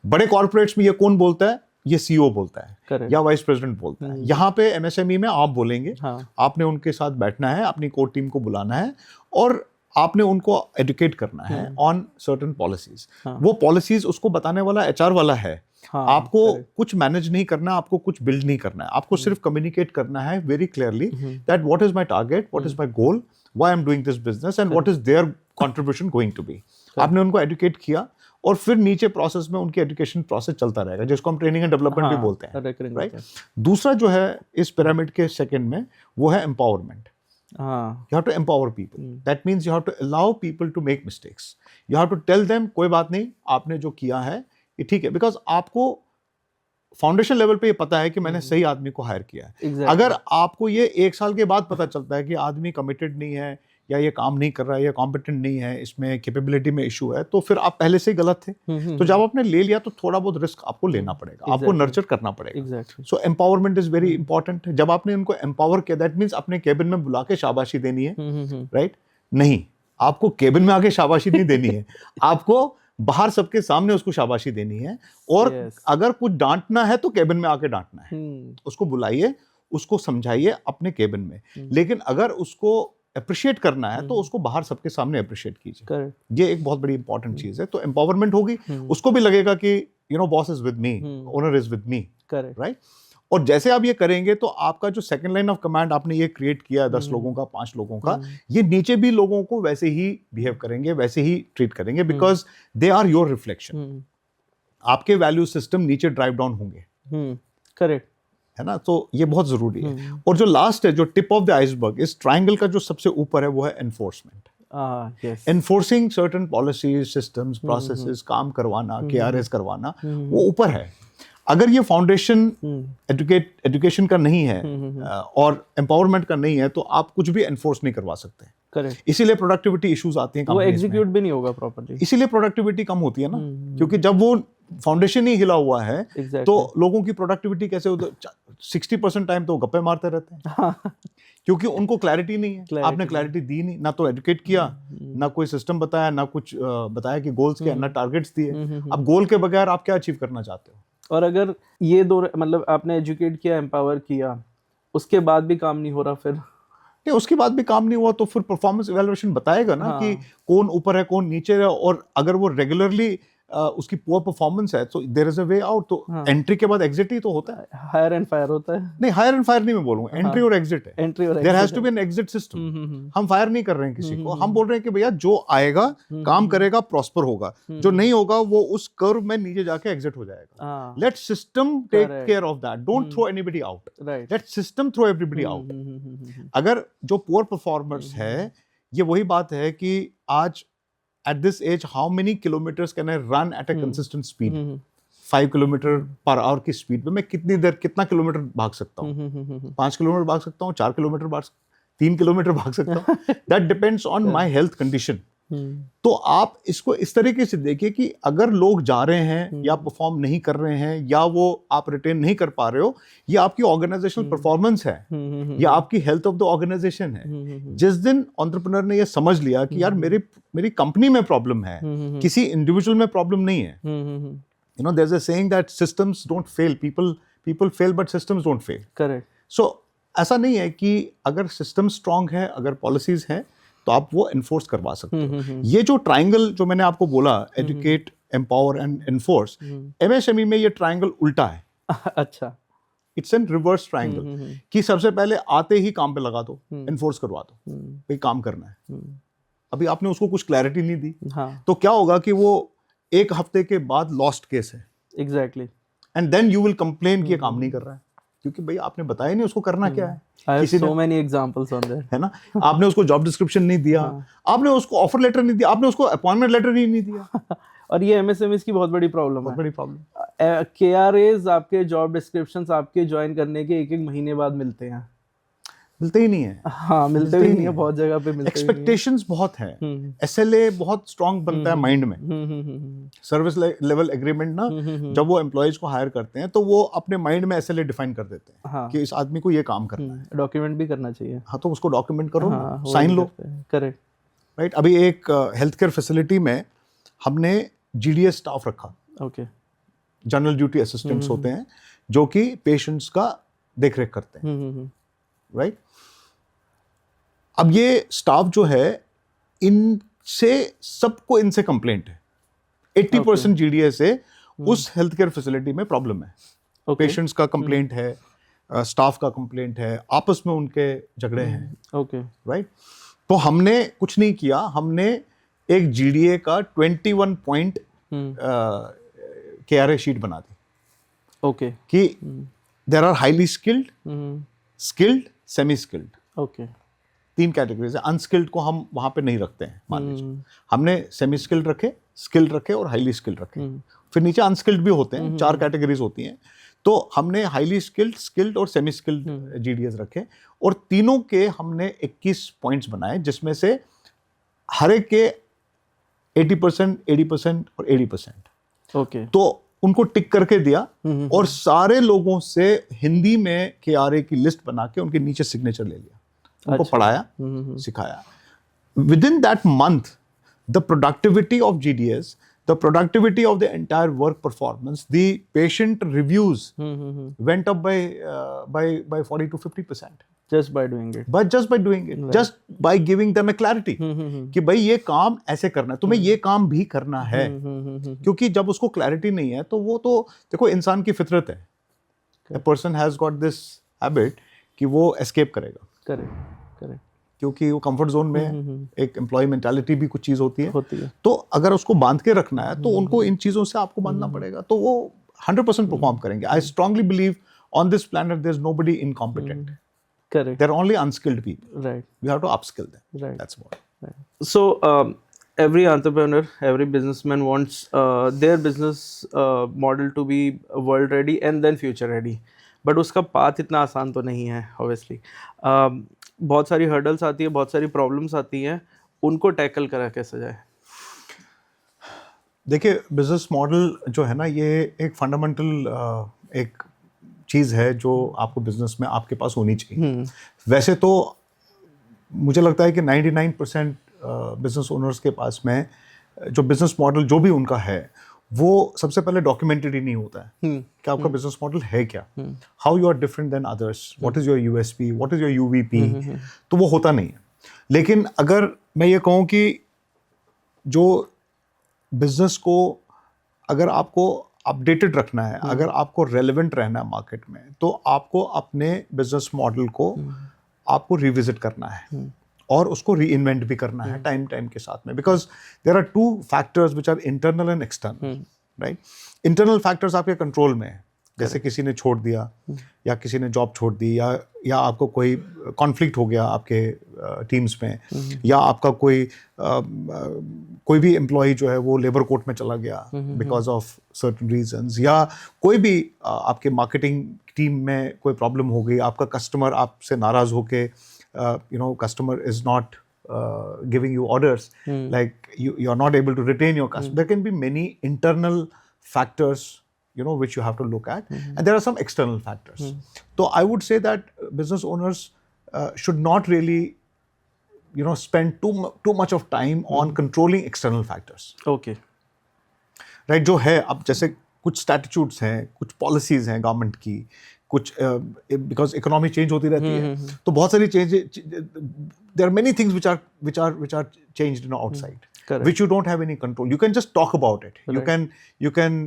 बड़े कॉर्पोरेट्स में ये कौन बोलता है? ये सीईओ बोलता है. Correct. या वाइस प्रेसिडेंट बोलता है. यहाँ पे एमएसएमई में आप बोलेंगे. आपने उनके साथ बैठना है, अपनी कोर टीम को बुलाना है और आपने उनको एडुकेट करना है ऑन सर्टेन पॉलिसीज. वो पॉलिसीज उसको बताने वाला एचआर वाला है. आपको कुछ मैनेज नहीं करना, आपको कुछ बिल्ड नहीं करना है, आपको सिर्फ कम्युनिकेट करना है very clearly that what is my target, what is my goal, why I am doing this business and what is their contribution going to be. आपने उनको एडुकेट किया और फिर नीचे प्रोसेस में उनकी एजुकेशन प्रोसेस चलता रहेगा, जिसको हम ट्रेनिंग एंड डेवलपमेंट भी बोलते हैं. राइट. दूसरा जो है इस पिरामिड के सेकंड में, वो है empowerment. You have to empower people. That means you have to allow people to make mistakes. You have to tell them कोई बात नहीं, आपने जो किया है ये ठीक है, बिकॉज आपको फाउंडेशन लेवल पे ये पता है कि मैंने सही आदमी को हायर किया है. अगर आपको ये 1 साल के बाद पता चलता है कि आदमी कमिटेड नहीं है या ये काम नहीं कर रहा है, या कॉम्पिटेंट नहीं है, इसमें कैपेबिलिटी में इशू है, तो फिर आप पहले से ही गलत थे। तो जब आपने ले लिया तो थोड़ा बहुत रिस्क आपको लेना पड़ेगा, आपको नर्चर करना पड़ेगा। सो एम्पावरमेंट इज वेरी इंपॉर्टेंट। जब आपने इनको एम्पावर किया, दैट मीन्स अपने केबिन में बुला के शाबाशी देनी है, राइट? नहीं, आपको केबिन में आके शाबाशी नहीं देनी है, आपको बाहर सबके सामने उसको शाबाशी देनी है। और अगर कुछ डांटना है तो केबिन में आके डांटना है, उसको बुलाइए, उसको समझाइए अपने केबिन में। लेकिन अगर उसको अप्रिशिएट करना है तो उसको बाहर सबके सामने अप्रिशिएट कीजिए। ये एक बहुत बड़ी इंपॉर्टेंट चीज है। तो एम्पावरमेंट होगी, उसको भी लगेगा कि boss is with me, owner is with me, right? और जैसे आप ये करेंगे तो आपका जो सेकंड लाइन ऑफ कमांड आपने ये क्रिएट किया है 10 लोगों का, 5 लोगों का, ये नीचे भी लोगों को वैसे ही बिहेव करेंगे, वैसे ही ट्रीट करेंगे, because they are your reflection. आपके वैल्यू सिस्टम नीचे ड्राइव डाउन होंगे, करेक्ट है ना? तो ये बहुत जरूरी है। और जो लास्ट है, जो टिप ऑफ द आइसबर्ग, इस ट्राइंगल का जो सबसे ऊपर है वो है enforcement. Enforcing certain policies, systems, processes, काम करवाना, KRAs करवाना, वो ऊपर है। अगर ये फाउंडेशन एजुकेशन का नहीं है और एम्पावरमेंट का नहीं है तो आप कुछ भी एनफोर्स नहीं करवा सकते। करेक्ट। इसीलिए प्रोडक्टिविटी इश्यूज आती हैं, वो एग्जीक्यूट भी नहीं होगा प्रॉपर्ली, इसीलिए प्रोडक्टिविटी कम होती है ना, क्योंकि जब वो फाउंडेशन ही हिला हुआ है तो लोगों की प्रोडक्टिविटी कैसे होती है? 60% टाइम तो गप्पे मारते रहते हैं क्योंकि उनको क्लैरिटी नहीं है। आपने क्लैरिटी दी नहीं, ना तो एजुकेट किया, ना कोई सिस्टम बताया, ना कुछ बताया कि गोल्स क्या, ना टारगेट्स दिए। अब गोल के बगैर आप क्या अचीव करना चाहते हो? और अगर ये दो, मतलब आपने एजुकेट किया, एम्पावर किया, उसके बाद भी काम नहीं हो रहा, फिर नहीं, उसके बाद भी काम नहीं हुआ तो फिर परफॉर्मेंस इवैल्यूएशन बताएगा ना कि कौन ऊपर है, कौन नीचे है। और अगर वो रेगुलरली उसकी पुअर परफॉर्मेंस है तो there is a way out. तो एंट्री के बाद एग्जिट ही तो होता है, हायर एंड फायर होता है। नहीं, हायर एंड फायर नहीं मैं बोलूंगा, एंट्री और एग्जिट है। एंट्री और there has to be an exit system. हम फायर नहीं कर रहे हैं किसी को, हम बोल रहे हैं कि भैया जो आएगा काम करेगा, प्रॉस्पर होगा, जो नहीं होगा वो उस कर्व में नीचे जाके एग्जिट हो जाएगा। Let system take care of that, don't throw anybody out, let system throw everybody out. अगर जो पुअर परफॉर्मर्स है, ये वही बात है कि आज at this age how many kilometers can I run at a consistent speed? 5 kilometre per hour की स्पीड पे मैं कितनी देर, कितना किलोमीटर भाग सकता हूँ? 5 किलोमीटर भाग सकता हूँ, 4 किलोमीटर भाग, 3 किलोमीटर भाग सकता हूँ। That depends on my health condition. तो आप इसको इस तरीके से देखिए कि अगर लोग जा रहे हैं या परफॉर्म नहीं कर रहे हैं या वो आप रिटेन नहीं कर पा रहे हो, ये आपकी ऑर्गेनाइजेशनल परफॉर्मेंस है, या आपकी हेल्थ ऑफ द ऑर्गेनाइजेशन है। जिस दिन एंटरप्रेन्योर ने ये समझ लिया कि यार मेरी कंपनी में प्रॉब्लम है, किसी इंडिविजुअल में प्रॉब्लम नहीं है। You know, there is a saying that systems don't fail, people fail but systems don't fail. Correct. So ऐसा नहीं है कि अगर सिस्टम स्ट्रांग है, अगर पॉलिसीज हैं तो आप वो एनफोर्स करवा सकते हो। ये जो ट्रायंगल जो मैंने आपको बोला, educate, empower and enforce, MSME में ये ट्रायंगल उल्टा है। अच्छा, इट्स एन रिवर्स ट्रायंगल कि सबसे पहले आते ही काम पे लगा दो, एनफोर्स करवा दो, भाई काम करना है। अभी आपने उसको कुछ क्लैरिटी नहीं दी, तो क्या होगा कि वो 1 हफ्ते के बाद लॉस्ट केस है। Exactly. And then you will complain कि ये काम नहीं कर रहा है, क्योंकि भाई आपने बताया नहीं उसको करना क्या है। so many examples on that, है ना? आपने उसको जॉब डिस्क्रिप्शन नहीं दिया, आपने उसको ऑफर लेटर नहीं दिया, आपने उसको अपॉइंटमेंट लेटर ही नहीं दिया। और ये MSMEs की बहुत बड़ी प्रॉब्लम है। बहुत बड़ी प्रॉब्लम। KRAs आपके जॉब डिस्क्रिप्शंस आपके ज्वाइन करने के 1-1 महीने बाद मिलते हैं। मिलते ही नहीं है। हाँ, मिलते ही नहीं है, बहुत जगह पे मिलते ही नहीं है। एक्सपेक्टेशंस बहुत हैं। SLA बहुत स्ट्रांग बनता है माइंड में। सर्विस लेवल एग्रीमेंट ना, जब वो एम्प्लॉयज को हायर करते हैं तो वो अपने माइंड में SLA डिफाइन कर देते हैं। हाँ। कि इस आदमी को ये काम करना है। डॉक्यूमेंट भी करना चाहिए। हाँ, तो उसको डॉक्यूमेंट करो, हाँ, साइन लो। Correct, right. अभी एक हेल्थ केयर फैसिलिटी में हमने GDS स्टाफ रखा। ओके। जनरल ड्यूटी असिस्टेंट्स होते हैं जो कि पेशेंट्स का देखरेख करते हैं, राइट। अब ये स्टाफ जो है, इनसे सबको इनसे कंप्लेंट है। 80% GDS से उस हेल्थ केयर फैसिलिटी में प्रॉब्लम है। पेशेंट्स का कंप्लेंट है, स्टाफ का कंप्लेंट है, आपस में उनके झगड़े हैं। Okay, right. तो हमने कुछ नहीं किया, हमने एक GDA का 21 पॉइंट KRA शीट बना दी। ओके। कि there are highly skilled, skilled, semi skilled. Okay. 3 categories है। अनस्किल्ड को हम वहां पे नहीं रखते हैं, मान लीजिए। हमने सेमी स्किल्ड रखे, स्किल्ड रखे और हाईली स्किल्ड रखे। फिर नीचे अनस्किल्ड भी होते हैं, 4 कैटेगरीज होती हैं। तो हमने हाईली स्किल्ड और सेमी स्किल्ड जीडीएस रखे और तीनों के हमने 21 पॉइंट्स बनाए, जिसमें से हर एक के 80%, 80% और 80%। ओके। तो उनको टिक करके दिया और सारे लोगों से हिंदी में KRA की लिस्ट बना के उनके नीचे सिग्नेचर ले लिया, उनको पढ़ाया, सिखाया। Within that month, the productivity of GDS, the productivity of the entire work performance, the patient reviews went up by 40 to 50%. Just by doing it. But just by doing it, just by giving them a clarity कि भाई ये काम ऐसे करना है, तुम्हें ये काम भी करना है। क्योंकि जब उसको क्लैरिटी नहीं है तो वो तो देखो इंसान की फितरत है, a person has got this habit कि वो escape करेगा। करेक्ट। क्योंकि वो कंफर्ट जोन में एक एम्प्लॉय मेंटालिटी भी कुछ चीज होती है। तो अगर उसको बांध के रखना है तो उनको इन चीजों से आपको बांधना पड़ेगा, तो वो 100% परफॉर्म करेंगे। I strongly believe on this planet there is nobody incompetent, correct, there are only unskilled people, right, we have to upskill them, right, that's what. So every entrepreneur, every businessman wants their business model to be world ready and then future ready. But उसका path इतना आसान तो नहीं है obviously. बहुत सारी hurdles आती है, बहुत सारी प्रॉब्लम्स आती हैं, उनको टैकल करा कैसे जाए? देखिए, बिजनेस मॉडल जो है ना, ये एक फंडामेंटल एक चीज़ है जो आपको बिजनेस में आपके पास होनी चाहिए। वैसे तो मुझे लगता है कि 99% बिजनेस ओनर्स के पास में जो बिजनेस मॉडल जो भी उनका है वो सबसे पहले डॉक्यूमेंटेड ही नहीं होता है कि आपका बिजनेस मॉडल है क्या, how you are different than others, what is your USP, what is your UVP, तो वो होता नहीं है। लेकिन अगर मैं ये कहूँ कि जो बिजनेस को अगर आपको अपडेटेड रखना है, अगर आपको रेलेवेंट रहना है मार्केट में, तो आपको अपने बिजनेस मॉडल को आपको रिविजिट करना है और उसको री इन्वेंट भी करना है टाइम के साथ में, because there are 2 factors which are internal and external, right. Internal factors आपके कंट्रोल में है, जैसे किसी ने छोड़ दिया या किसी ने जॉब छोड़ दी या आपको कोई कॉन्फ्लिक्ट हो गया आपके टीम्स में, या आपका कोई भी एम्प्लॉय जो है वो लेबर कोर्ट में चला गया बिकॉज ऑफ सर्टन रीजंस, या कोई भी आपके मार्केटिंग टीम में कोई प्रॉब्लम हो गई, आपका कस्टमर आपसे नाराज होके customer is not giving you orders, like you are not able to retain your customer. There can be many internal factors which you have to look at, and there are some external factors. So I would say that business owners should not really spend too much of time on controlling external factors. Okay, right, जो है अब जैसे कुछ statutes हैं, कुछ policies हैं government की, कुछ बिकॉज इकोनॉमी चेंज होती रहती है, तो बहुत सारी change, there are many things which are changed outside, which you don't have any control. You can just talk about it. Right. You can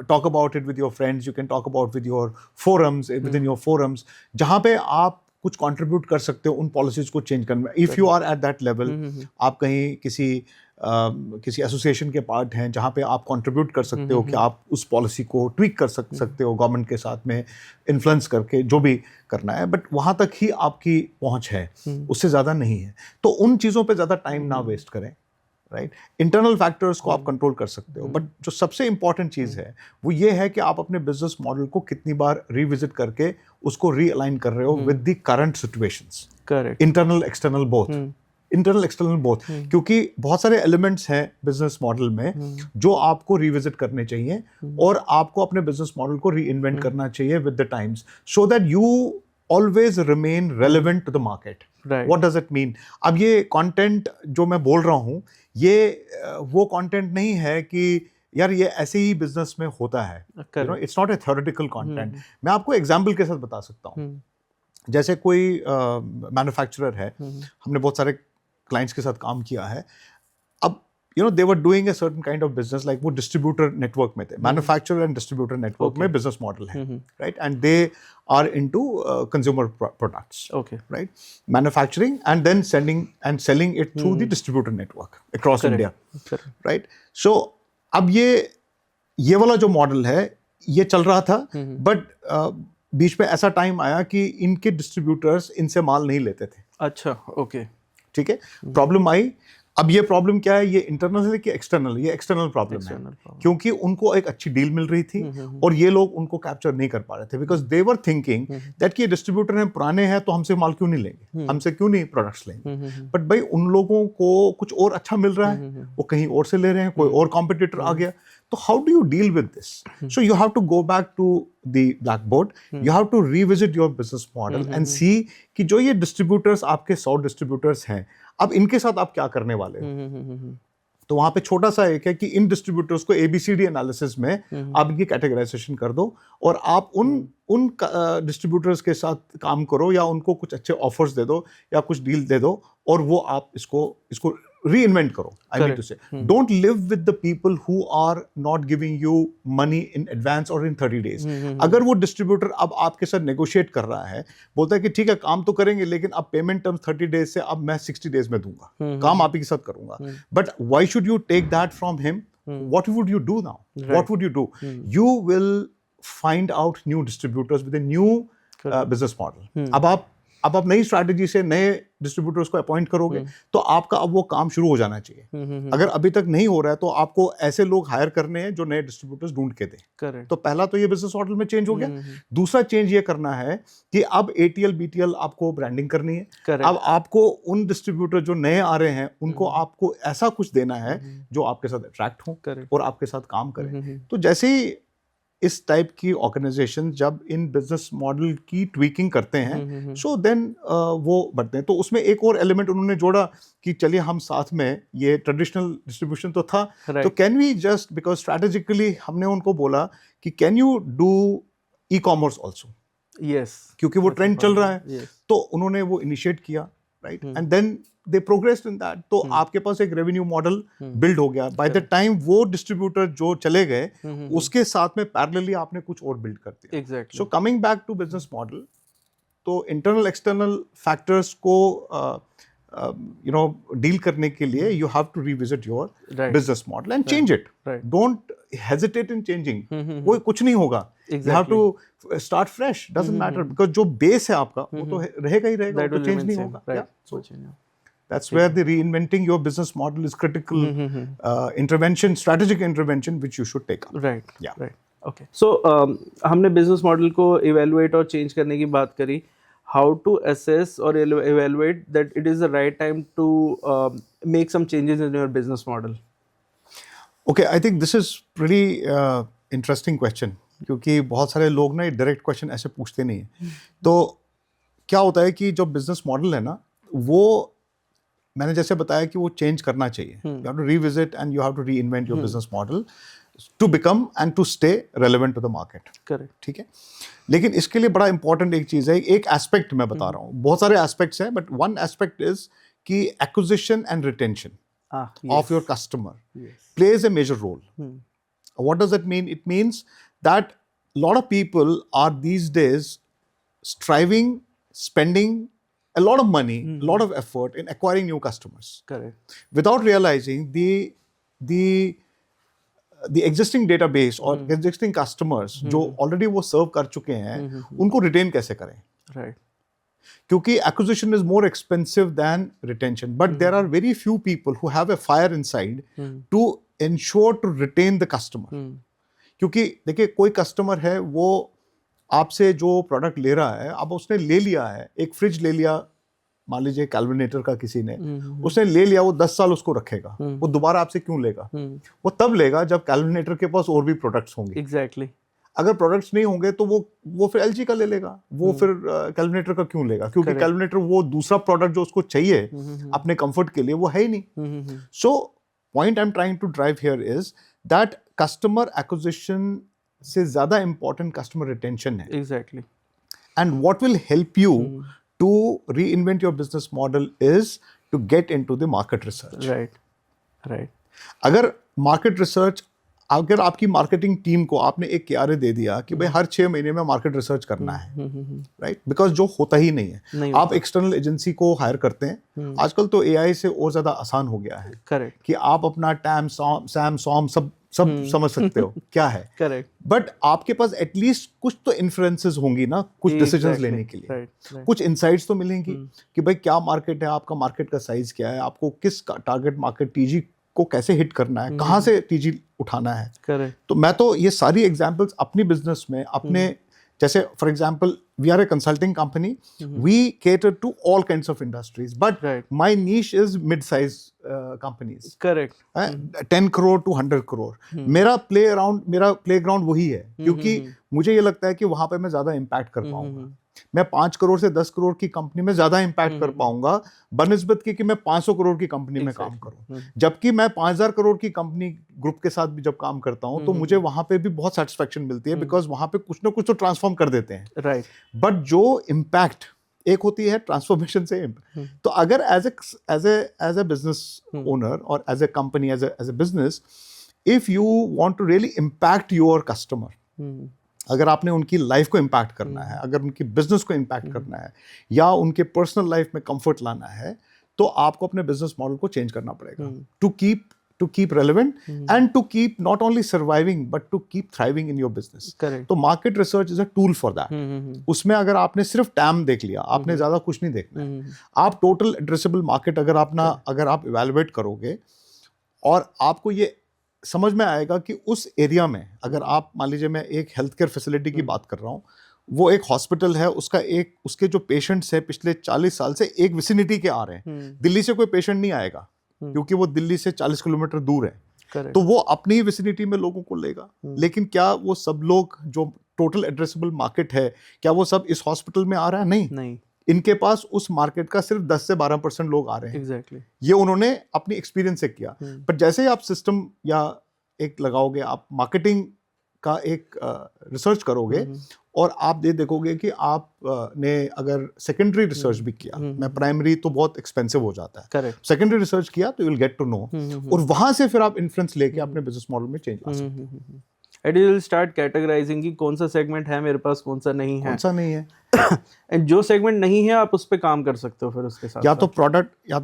talk about it with your friends. You can talk about with your forums, within your forums, जहाँ पे आप कुछ contribute कर सकते हो उन policies को change करने में। If you are at that level, आप कहीं किसी एसोसिएशन के पार्ट हैं जहाँ पे आप कंट्रीब्यूट कर सकते हो कि आप उस पॉलिसी को ट्वीक कर सकते हो गवर्नमेंट के साथ में इन्फ्लुएंस करके, जो भी करना है, बट वहाँ तक ही आपकी पहुँच है, उससे ज़्यादा नहीं है। तो उन चीज़ों पे ज़्यादा टाइम ना वेस्ट करें, राइट। इंटरनल फैक्टर्स को आप कंट्रोल कर सकते हो, बट जो सबसे इंपॉर्टेंट चीज़ है वो ये है कि आप अपने बिजनेस मॉडल को कितनी बार रिविजिट करके उसको रीअलाइन कर रहे हो with the current situations, correct, internal external both, क्योंकि बहुत सारे एलिमेंट्स हैं बिजनेस मॉडल में जो आपको रिविजिट करने चाहिए और आपको अपने बिजनेस मॉडल को रीइन्वेंट करना चाहिए with the times, so that you always remain relevant to the market. What does it mean? अब ये कंटेंट जो मैं बोल रहा हूँ, ये वो कंटेंट नहीं है कि यार ये ऐसे ही बिजनेस में होता है, it's not a theoretical content. मैं आपको एग्जांपल के साथ बता सकता हूँ। जैसे कोई मैन्युफैक्चरर है, हमने बहुत सारे क्लाइंट्स के साथ काम किया है। अब they were doing a certain kind of business, like वो डिस्ट्रीब्यूटर नेटवर्क में थे, मैन्युफैक्चरर एंड डिस्ट्रीब्यूटर नेटवर्क में बिजनेस मॉडल है, right, and they are into consumer products, okay, right, manufacturing and then selling it through the distributor network across India, right. So अब ये वाला जो model है ये चल रहा था, बट बीच में ऐसा टाइम आया कि इनके डिस्ट्रीब्यूटर्स इनसे माल नहीं लेते थे। अच्छा, ओके, ठीक है, प्रॉब्लम आई, अब ये प्रॉब्लम क्या है, ये इंटरनल है कि एक्सटर्नल? ये एक्सटर्नल प्रॉब्लम है, क्योंकि उनको एक अच्छी डील मिल रही थी और ये लोग उनको कैप्चर नहीं कर पा रहे थे, because they were thinking that कि ये डिस्ट्रीब्यूटर हैं, पुराने हैं, तो हमसे माल क्यों नहीं लेंगे, हमसे क्यों नहीं प्रोडक्ट्स लेंगे। बट भाई उन लोगों को कुछ और अच्छा मिल रहा है, वो कहीं और से ले रहे हैं, कोई और कॉम्पिटिटर आ गया, तो how do you deal with this? So you have to go back to the black board, you have to revisit your business model and see कि जो ये डिस्ट्रीब्यूटर्स, आपके 100 डिस्ट्रीब्यूटर्स हैं, अब इनके साथ आप क्या करने वाले हो। तो वहां पे छोटा सा एक है कि इन डिस्ट्रीब्यूटर्स को ABCD एनालिसिस में आप इनकी कैटेगराइजेशन कर दो और आप उन डिस्ट्रीब्यूटर्स के साथ काम करो, या उनको कुछ अच्छे ऑफर्स दे दो या कुछ डील दे दो, और वो आप इसको रीइन्वेंट करो। I mean to say, don't live with the people who are not giving you money in advance और इन 30 डेज। अगर वो डिस्ट्रीब्यूटर अब आपके साथ नेगोशिएट कर रहा है, बोलता है कि ठीक है काम तो करेंगे, लेकिन अब पेमेंट टर्म्स 30 डेज से अब मैं 60 डेज में दूंगा, काम आप ही के साथ करूंगा, but why should you take that from him? What would you do now? What would you do? You will find out new distributors with a new business model. अब आप नई स्ट्रैटेजी से नए डिस्ट्रीब्यूटर्स को अपॉइंट करोगे, तो आपका अब वो काम शुरू हो जाना चाहिए। अगर अभी तक नहीं हो रहा है, तो आपको ऐसे लोग हायर करने हैं जो नए डिस्ट्रीब्यूटर्स ढूंढ के दें। तो पहला तो ये बिजनेस मॉडल में चेंज हो गया। दूसरा चेंज ये करना है कि अब ATL BTL आपको ब्रांडिंग करनी है। अब आपको उन डिस्ट्रीब्यूटर जो नए आ रहे हैं, उनको आपको ऐसा कुछ देना है जो आपके साथ अट्रैक्ट हो और आपके साथ काम करें। तो जैसे ही इस टाइप की ऑर्गेनाइजेशन जब इन बिजनेस मॉडल की ट्वीकिंग करते हैं, सो देन वो बढ़ते हैं। तो उसमें एक और एलिमेंट उन्होंने जोड़ा कि चलिए हम साथ में, ये ट्रेडिशनल डिस्ट्रीब्यूशन तो था, तो can we just, because strategically हमने उनको बोला कि can you do e-commerce also, क्योंकि वो ट्रेंड चल रहा है। तो उन्होंने वो इनिशिएट किया, right, and then they progressed in that. तो आपके पास एक रेवेन्यू मॉडल बिल्ड हो गया। बाय द टाइम वो डिस्ट्रीब्यूटर जो चले गए, उसके साथ में पैरेलली आपने कुछ और बिल्ड कर दिया। So coming back to business model, तो इंटरनल एक्सटर्नल फैक्टर्स को डील करने के लिए you have to revisit your business model and change it. Don't hesitate in changing. कोई कुछ नहीं होगा, you have to start fresh, doesn't matter, because जो बेस है आपका वो तो रहेगा ही रहेगा, तो चेंज नहीं होगा। That's where the reinventing your business model is critical intervention, strategic intervention, which you should take up. Right. Yeah. Right. Okay. So हमने business model को evaluate और change करने की बात करी. How to assess or evaluate that it is the right time to make some changes in your business model? Okay, I think this is pretty interesting question, क्योंकि बहुत सारे लोग ना डायरेक्ट क्वेश्चन ऐसे पूछते नहीं हैं। तो क्या होता है कि जो बिजनेस मॉडल है ना, वो मैंने जैसे बताया कि वो चेंज करना चाहिए। You have to revisit and you have to reinvent your business model to become and to stay relevant to the market. Correct, ठीक है। लेकिन इसके लिए बड़ा इंपॉर्टेंट एक चीज है, एक एस्पेक्ट मैं बता रहा हूँ, बहुत सारे एस्पेक्ट्स हैं, बट वन एस्पेक्ट इज कि acquisition and retention of your customer plays a major role. What does it mean? It means that lot of people are these days striving, spending a lot of money, a lot of effort in acquiring new customers. Correct. Without realizing the existing database or existing customers जो already वो serve कर चुके हैं, उनको retain कैसे करें? Right. क्योंकि acquisition is more expensive than retention, but there are very few people who have a fire inside to ensure to retain the customer. क्योंकि देखिए कोई कस्टमर है, वो आपसे जो प्रोडक्ट ले रहा है, अब उसने ले लिया है, एक फ्रिज ले लिया, मान लीजिए कैलविनेटर का किसी ने, उसने ले लिया, वो 10 साल उसको रखेगा, वो दोबारा आपसे क्यों लेगा? वो तब लेगा जब कैलविनेटर के पास और भी प्रोडक्ट्स होंगे। एग्जैक्टली। अगर प्रोडक्ट्स नहीं होंगे तो वो फिर LG का ले लेगा, वो फिर कैलविनेटर का क्यों लेगा? क्योंकि कैलविनेटर वो दूसरा प्रोडक्ट जो उसको चाहिए अपने कंफर्ट के लिए वो है ही नहीं। So point I am trying to drive here is that customer acquisition से ज्यादा इंपॉर्टेंट कस्टमर रिटेंशन है। Exactly. And what will help you to reinvent your business model is to get into the market research. Right. अगर market research, अगर आपकी marketing team को आपने एक KRA दे दिया कि भाई हर 6 महीने में मार्केट रिसर्च करना है, राइट, बिकॉज जो होता ही नहीं है, आप एक्सटर्नल एजेंसी को हायर करते हैं। आजकल तो AI से और ज्यादा आसान हो गया है। करेक्ट। कि आप अपना टैम सैम सॉम सब समझ सकते हो क्या है, करेक्ट, बट आपके पास एटलीस्ट कुछ तो इन्फ्लुएंसेस होंगी ना, कुछ डिसीजंस लेने के लिए, कुछ इनसाइट्स तो मिलेंगी कि भाई क्या मार्केट है, आपका मार्केट का साइज क्या है, आपको किस टारगेट मार्केट टीजी को कैसे हिट करना है, कहाँ से टीजी उठाना है। करेक्ट, तो मैं तो ये सारी एग्जांपल्स अपनी बिजनेस में अपने, जैसे for example we are a consulting company, we cater to all kinds of industries, but Right. my niche is mid-size companies, correct, 10 crore to 100 crore. मेरा प्ले ग्राउंड वही है, क्योंकि मुझे ये लगता है कि वहां पे मैं ज्यादा इम्पैक्ट कर पाऊंगा। मैं 5 करोड़ से 10 करोड़ की कंपनी में ज्यादा इम्पैक्ट कर पाऊंगा बनिस्बत के कि मैं 500 करोड़ की कंपनी में काम करूं। जबकि मैं 5000 करोड़ की कंपनी ग्रुप के साथ भी जब काम करता हूं तो मुझे वहां पे भी बहुत सेटिस्फेक्शन मिलती है, बिकॉज वहां पे कुछ ना कुछ तो ट्रांसफॉर्म कर देते हैं। राइट, बट जो इम्पैक्ट एक होती है ट्रांसफॉर्मेशन से तो अगर एज ए बिजनेस ओनर और as a company, as a business, if you want to really impact your customer, अगर आपने उनकी लाइफ को इम्पैक्ट करना है, अगर उनकी बिजनेस को इम्पैक्ट करना है, या उनके पर्सनल लाइफ में कंफर्ट लाना है, तो आपको अपने बिजनेस मॉडल को चेंज करना पड़ेगा to keep relevant and to keep not only surviving but to keep thriving in your business. Correct, तो market research is a tool for that. उसमें अगर आपने सिर्फ टैम देख लिया, आपने ज्यादा कुछ नहीं देखना है, आप टोटल एड्रेसेबल मार्केट अगर आप इवेलुएट करोगे और आपको ये समझ में आएगा कि उस एरिया में, अगर आप मान लीजिए मैं एक हेल्थ केयर फैसिलिटी की बात कर रहा हूँ, वो एक हॉस्पिटल है, उसके जो पेशेंट्स हैं पिछले 40 साल से एक विसिनिटी के आ रहे हैं, दिल्ली से कोई पेशेंट नहीं आएगा क्योंकि वो दिल्ली से 40 किलोमीटर दूर है, तो वो अपनी विसिनिटी में लोगों को लेगा। लेकिन क्या वो सब लोग, जो टोटल एड्रेसेबल मार्केट है, क्या वो सब इस हॉस्पिटल में आ रहा है? नहीं। इनके पास उस मार्केट का सिर्फ 10 से 12% लोग आ रहे हैं। एग्जैक्टली, ये उन्होंने अपनी एक्सपीरियंस से किया। पर जैसे ही आप सिस्टम या एक लगाओगे, आप मार्केटिंग का एक रिसर्च करोगे और आप ये देखोगे कि आप ने अगर सेकेंडरी रिसर्च भी किया, मैं प्राइमरी तो बहुत एक्सपेंसिव हो जाता है, करेक्ट, सेकेंडरी रिसर्च किया तो you will get to know, और वहां से फिर आप इन्फ्लुएंस लेके अपने बिजनेस मॉडल में चेंज ला सकते हैं। And you will start categorising कि कौन सा सेगमेंट है मेरे पास, कौन सा नहीं है, कौन सा नहीं है, एंड जो सेगमेंट नहीं है आप उस पे काम कर सकते हो फिर उसके साथ। या तो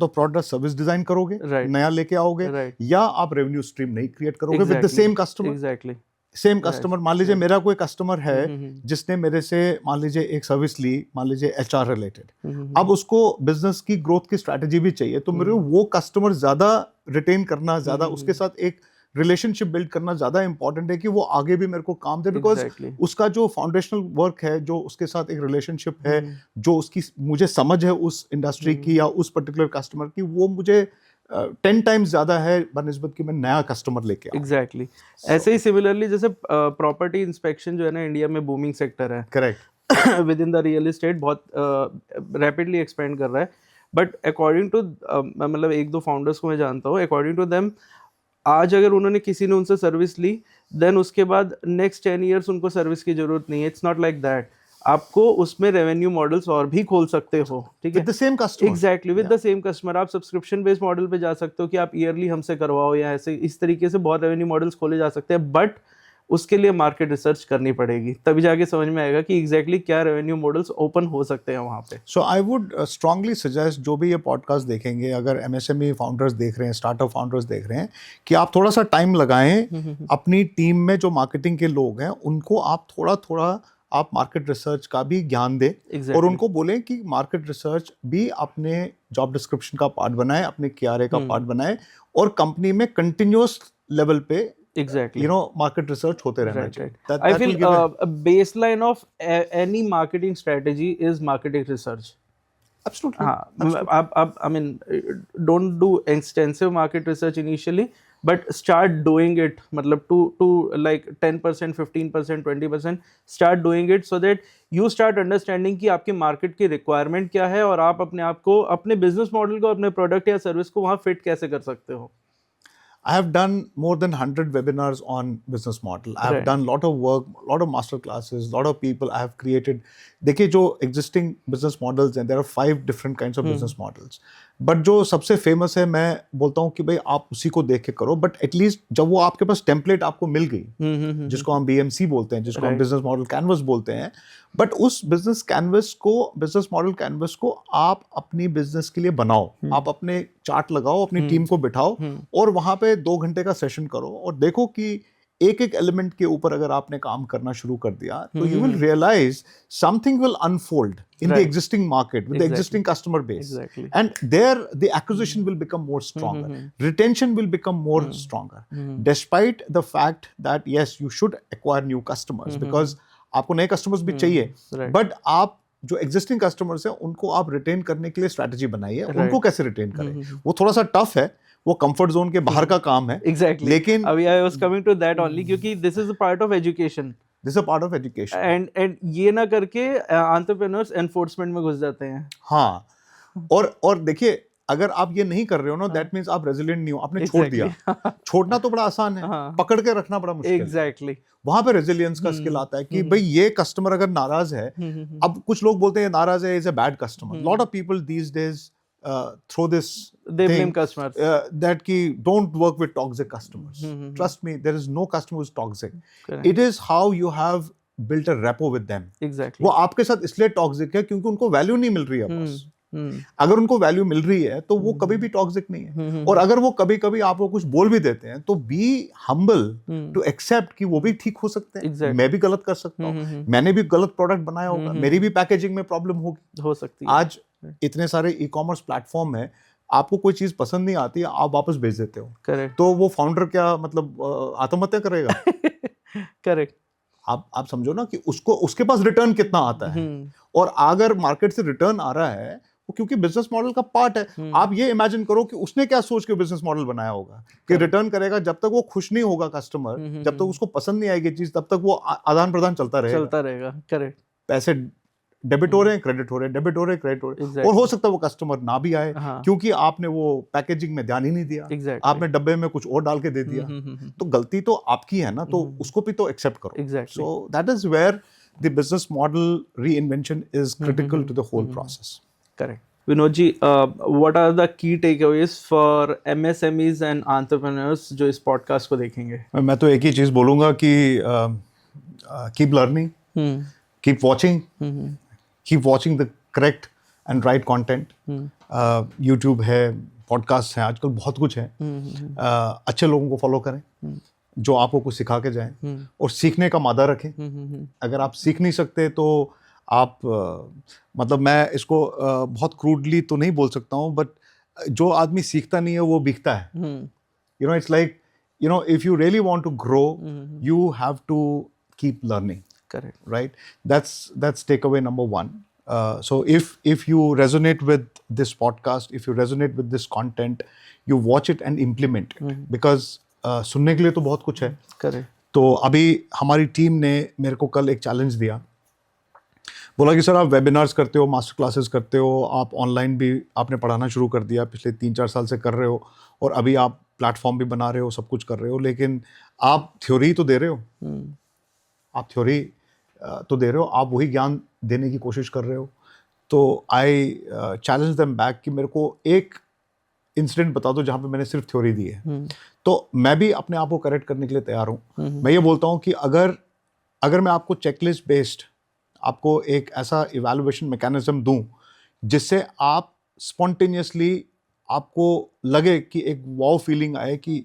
प्रोडक्ट सर्विस डिजाइन करोगे, नया लेके आओगे, या आप रेवेन्यू स्ट्रीम नहीं क्रिएट करोगे with the same customer. Exactly, same customer, मान लीजिए मेरा कोई कस्टमर है जिसने मेरे से मान लीजिए एक सर्विस ली, मान लीजिए HR रिलेटेड, अब उसको बिजनेस की ग्रोथ की स्ट्रैटेजी भी चाहिए, तो मेरे वो कस्टमर ज्यादा रिटेन करना, ज्यादा उसके साथ एक रिलेशनशिप बिल्ड करना ज्यादा इंपॉर्टेंट है कि वो आगे भी मेरे को काम दे, बिकॉज उसका जो फाउंडेशनल वर्क है, जो उसके साथ एक रिलेशनशिप है, जो उसकी मुझे समझ है उस इंडस्ट्री की या उस पर्टिकुलर कस्टमर की, वो मुझे 10 टाइम्स ज्यादा है बनिस्बत कि मैं नया कस्टमर लेके आऊं। एग्जैक्टली, ऐसे ही सिमिलरली जैसे प्रॉपर्टी इंस्पेक्शन जो है ना इंडिया में बूमिंग सेक्टर है, correct, with in the real estate बहुत रैपिडली एक्सपेंड कर रहा है, बट अकॉर्डिंग टू मतलब एक दो फाउंडर्स को मैं जानता हूँ, अकॉर्डिंग टू देम आज अगर उन्होंने किसी ने उनसे सर्विस ली, देन उसके बाद नेक्स्ट 10 ईयर्स उनको सर्विस की जरूरत नहीं है। इट्स नॉट लाइक दैट, आपको उसमें रेवेन्यू मॉडल्स और भी खोल सकते हो, ठीक है, with the same customer, exactly with the same customer. आप सब्सक्रिप्शन बेस्ड मॉडल पे जा सकते हो कि आप ईयरली हमसे करवाओ, या ऐसे इस तरीके से बहुत रेवेन्यू मॉडल्स खोले जा सकते हैं, बट उसके लिए मार्केट रिसर्च करनी पड़ेगी, तभी जाके समझ में आएगा कि एग्जैक्टली क्या रेवेन्यू मॉडल्स ओपन हो सकते हैं वहाँ पे। सो आई वुड स्ट्रांगली सजेस्ट, जो भी ये पॉडकास्ट देखेंगे, अगर MSME फाउंडर्स देख रहे हैं, स्टार्टअप फाउंडर्स देख रहे हैं, कि आप थोड़ा सा टाइम लगाएं अपनी टीम में जो मार्केटिंग के लोग हैं उनको आप थोड़ा आप मार्केट रिसर्च का भी ज्ञान दें, और उनको बोलें कि मार्केट रिसर्च भी अपने जॉब डिस्क्रिप्शन का पार्ट बनाए, अपने KRA का पार्ट बनाए, और कंपनी में कंटिन्यूअस लेवल पे Exactly, you know market research होते रहना चाहिए। I feel a baseline of any marketing strategy is marketing research. Absolutely. आप I mean don't do extensive market research initially, but start doing it, मतलब to like 10%, 15%, 20% start doing it, so that you start understanding कि आपके market की requirement क्या है, और आप अपने आप को, अपने बिजनेस मॉडल को, अपने प्रोडक्ट या सर्विस को वहाँ फिट कैसे कर सकते हो। I have done more than 100 webinars on business model. I have done lot of work, lot of master classes, lot of people I have created. देखिए जो existing business models हैं, there are 5 different kinds of business models. But जो सबसे famous है, मैं बोलता हूँ कि भाई आप उसी को देख के करो, बट एटलीस्ट जब वो आपके पास टेम्पलेट आपको मिल गई, जिसको हम BMC बोलते हैं, जिसको हम बिजनेस मॉडल कैनवस बोलते हैं, बट उस बिजनेस मॉडल कैनवस को आप अपनी बिजनेस के लिए बनाओ, आप अपने चार्ट लगाओ, अपनी टीम को बिठाओ और वहां पे 2 घंटे का सेशन करो और देखो कि एक एक एलिमेंट के ऊपर अगर आपने काम करना शुरू कर दिया तो you will realise something will unfold in the existing market with the existing customer base, and there the acquisition will become more stronger, retention will become more stronger, despite the fact that yes you should acquire new customers because आपको नए customers भी चाहिए, but आप जो existing customers हैं उनको आप retain करने के लिए strategy बनाइए, उनको कैसे retain करें वो थोड़ा सा tough है, वो कंफर्ट जोन के बाहर का काम है। Exactly. लेकिन अभी I was coming to that only क्योंकि this is a part of education. This is a part of education. And ये ना करके entrepreneurs enforcement में घुस जाते हैं। हाँ, और देखिए अगर आप ये नहीं कर रहे हो ना, that means आप resilient नहीं हो, आपने छोड़ दिया। छोड़ना तो बड़ा आसान है, पकड़ के रखना बड़ा मुश्किल है। Exactly. वहां पे रेजिलियंस का स्किल आता है कि भाई ये कस्टमर अगर नाराज है, अब कुछ लोग बोलते हैं नाराज है, is a bad customer. Lot of people these days throw this They thing, blame customers. That ki don't work with toxic customers. Trust me, there is no customer who is toxic. Correct. It is how you have built a rapport with them. Exactly. वो आपके साथ इसलिए toxic है क्योंकि उनको value नहीं मिल रही है बस। अगर उनको वैल्यू मिल रही है तो वो कभी भी टॉक्सिक नहीं है। और अगर वो कभी कभी आपको कुछ बोल भी देते हैं तो बी हम्बल टू एक्सेप्ट कि वो भी ठीक हो सकते हैं। Exactly. मैं भी गलत कर सकता हूँ, मैंने भी गलत प्रोडक्ट बनाया होगा, मेरी भी पैकेजिंग में प्रॉब्लम होगी, हो सकती है। आज इतने सारे ई कॉमर्स प्लेटफॉर्म है, आपको कोई चीज पसंद नहीं आती, आप वापस भेज देते हो। करेक्ट। तो वो फाउंडर क्या मतलब आत्महत्या करेगा? करेक्ट। आप समझो ना कि उसको उसके पास रिटर्न कितना आता है, और अगर मार्केट से रिटर्न आ रहा है वो क्योंकि बिजनेस मॉडल का पार्ट है। आप ये इमेजिन करो कि उसने क्या सोच के बिजनेस मॉडल बनाया होगा कि रिटर्न करेगा, जब तक वो खुश नहीं होगा कस्टमर, जब तक उसको पसंद नहीं आएगी चीज, तब तक वो आदान प्रदान चलता रहेगा। करेक्ट। पैसे डेबिट हो रहे हैं, क्रेडिट हो रहे हैं, डेबिट हो रहे हैं, क्रेडिट हो रहे हैं। Exactly. और हो सकता है वो कस्टमर ना भी आए क्योंकि आपने वो पैकेजिंग में ध्यान ही नहीं दिया। Exactly. आपने डब्बे में कुछ और डाल के दे दिया। तो गलती तो आपकी है ना, तो उसको भी तो एक्सेप्ट करो। Exactly. So that is where the business model reinvention is critical to the whole process. Correct. Vinod ji, what are the key takeaways for MSMEs and entrepreneurs जो इस पॉडकास्ट को देखेंगे? मैं तो एक ही चीज बोलूंगा कि keep learning, keep watching, keep watching the correct and right content. YouTube है, पॉडकास्ट हैं, आजकल बहुत कुछ है। अच्छे लोगों को फॉलो करें जो आपको कुछ सिखा के जाएं, और सीखने का मादा रखें। अगर आप सीख नहीं सकते तो आप मतलब मैं इसको बहुत क्रूडली तो नहीं बोल सकता हूँ, बट जो आदमी सीखता नहीं है वो बिकता है। You know, it's like, you know, if you really want to grow you have to keep learning. Correct. Right? That's takeaway number one. So if you resonate with this podcast, if you resonate with this content, you watch it and implement it. Because सुनने के लिए तो बहुत कुछ है। Correct. तो अभी हमारी टीम ने मेरे को कल एक चैलेंज दिया, बोला कि सर आप वेबिनार्स करते हो, मास्टर क्लासेस करते हो, आप ऑनलाइन भी आपने पढ़ाना शुरू कर दिया, पिछले 3-4 साल से कर रहे हो, और अभी आप प्लेटफॉर्म भी बना रहे हो, सब कुछ कर रहे हो, लेकिन आप थ्योरी तो दे रहे हो, आप थ्योरी तो दे रहे हो, आप वही ज्ञान देने की कोशिश कर रहे हो। तो आई चैलेंज देम बैक कि मेरे को एक इंसिडेंट बता दो जहाँ पे मैंने सिर्फ थ्योरी दी है। तो मैं भी अपने आप को करेक्ट करने के लिए तैयार हूँ। मैं ये बोलता हूँ कि अगर मैं आपको चेकलिस्ट बेस्ड आपको एक ऐसा इवैल्यूएशन मैकेनिज्म दूँ जिससे आप स्पॉन्टेनियसली आपको लगे कि एक वाव फीलिंग आए कि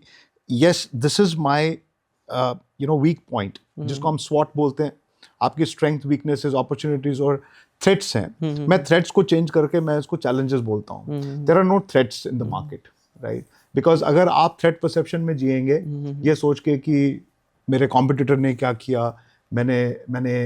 yes this is my you know weak point, जिसको हम स्वॉट बोलते हैं, आपकी स्ट्रेंथ, वीकनेसेस, अपॉर्चुनिटीज और थ्रेट्स हैं। मैं थ्रेट्स को चेंज करके मैं इसको चैलेंजेस बोलता हूँ। There are no threats in the market, right? Because अगर आप थ्रेट परसेप्शन में जिएंगे ये सोच के कि मेरे कॉम्पिटिटर ने क्या किया, मैंने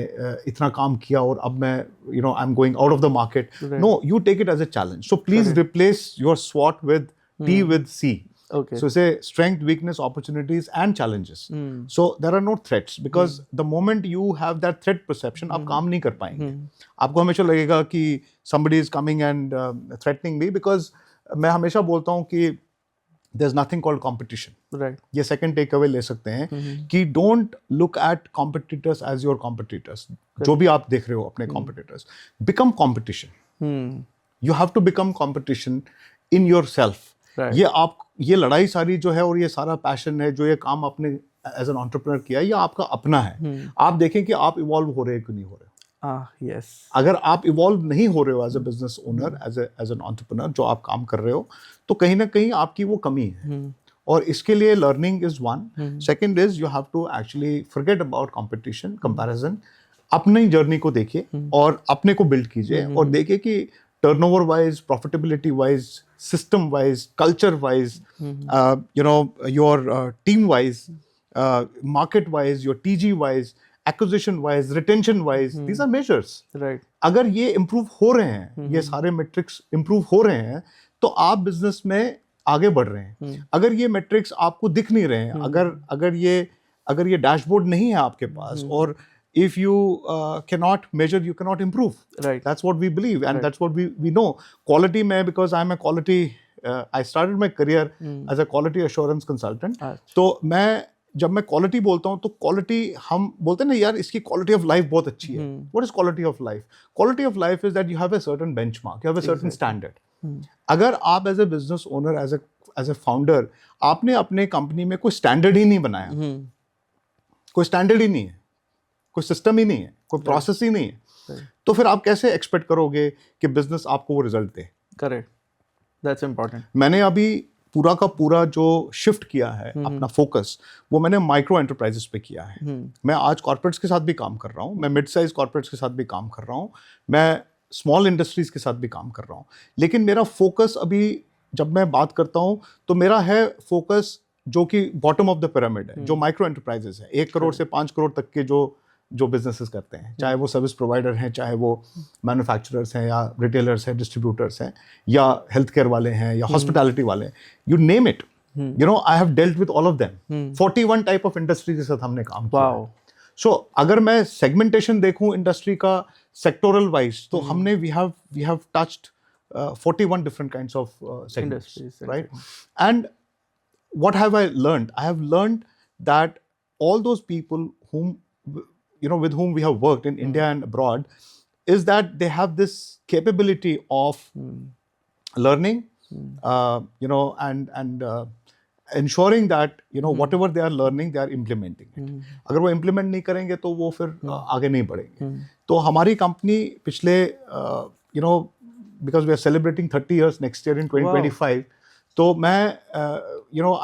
इतना काम किया और अब मैं you know I am going out of the market, no, you take it as a challenge. So please replace your स्वॉट with T with C. Okay. So say strength, weakness, opportunities and challenges. So there are no threats because the moment you have that threat perception, आप काम नहीं कर पाएंगे। आपको हमेशा लगेगा कि somebody is coming and threatening me, because मैं हमेशा बोलता हूँ कि there's nothing called competition. Right. ये second takeaway ले सकते हैं कि don't look at competitors as your competitors. जो भी आप देख रहे हो अपने competitors, become competition. You have to become competition in yourself. Right. ये लड़ाई सारी जो है और ये सारा पैशन है, जो ये काम आपने एज एन एंटरप्रेन्योर किया है, ये आपका अपना है। आप देखें कि आप इवॉल्व हो रहे हैं कि नहीं हो रहे। yes. अगर आप इवॉल्व नहीं हो रहे हो as a business owner, as an entrepreneur, जो आप काम कर रहे हो, तो कहीं ना कहीं आपकी वो कमी है। और इसके लिए learning is one, second is you have to actually forget about competition, comparison, अपनी जर्नी को देखिए और अपने को बिल्ड कीजिए और देखिए कि turnover wise, profitability wise, system wise, culture wise, you know, your team wise, market wise, your TG wise, acquisition wise, retention wise, these are measures. Right. अगर ये इम्प्रूव हो रहे हैं, ये सारे मेट्रिक्स इम्प्रूव हो रहे हैं, तो आप बिजनेस में आगे बढ़ रहे हैं। अगर ये मेट्रिक्स आपको दिख नहीं रहे हैं, अगर ये डैशबोर्ड नहीं है आपके पास, और if you cannot measure, you cannot improve. Right. That's what we believe, and Right. that's what we know. Quality में, because I'm a quality, I started my career as a quality assurance consultant. तो जब मैं quality बोलता हूँ, तो quality हम बोलते हैं ना यार, इसकी क्वालिटी ऑफ लाइफ बहुत अच्छी है। What is quality of life? Quality of life is that you have a certain benchmark, you have a certain standard. अगर आप as a business owner, as a founder, आपने अपने कंपनी में कोई standard ही नहीं बनाया, कोई स्टैंडर्ड ही नहीं है, कोई सिस्टम ही नहीं है, कोई प्रोसेस ही नहीं है, तो फिर आप कैसे एक्सपेक्ट करोगे कि बिजनेस आपको वो result they? Correct, that's important. मैंने अभी पूरा का पूरा जो शिफ्ट किया है अपना फोकस, वो मैंने माइक्रो एंटरप्राइजेस पे किया है। मैं आज कॉर्पोरेट्स के साथ भी काम कर रहा हूँ, मैं मिड साइज कॉर्पोरेट्स के साथ भी काम कर रहा हूँ, मैं स्मॉल इंडस्ट्रीज के साथ भी काम कर रहा हूँ। लेकिन मेरा फोकस अभी, जब मैं बात करता हूँ, तो मेरा है फोकस जो कि बॉटम ऑफ द पिरामिड है, जो माइक्रो एंटरप्राइजेस है, 1 करोड़ से 5 करोड़ तक के जो बिजनेसेस करते हैं, चाहे वो सर्विस प्रोवाइडर हैं, चाहे वो मैन्युफैक्चरर्स हैं, या रिटेलर्स हैं, डिस्ट्रीब्यूटर्स हैं, या हेल्थ केयर वाले हैं, या हॉस्पिटैलिटी वाले हैं, you name it, you know, I have dealt with all of them. 41 type of industry के साथ हमने काम किया है। सो अगर मैं सेगमेंटेशन देखूं इंडस्ट्री का सेक्टोरल वाइज, तो हमने we have touched 41 different kinds of segments, right? And what have I learned? I have learned that all those people whom, you know, with whom we have worked in India and abroad, is that they have this capability of learning, you know, and ensuring that, you know, whatever they are learning, they are implementing it. अगर वो implement नहीं करेंगे, तो वो फिर आगे नहीं बढ़ेंगे। तो हमारी कंपनी पिछले, you know, because we are celebrating 30 years next year in 2025, तो मैं, you know,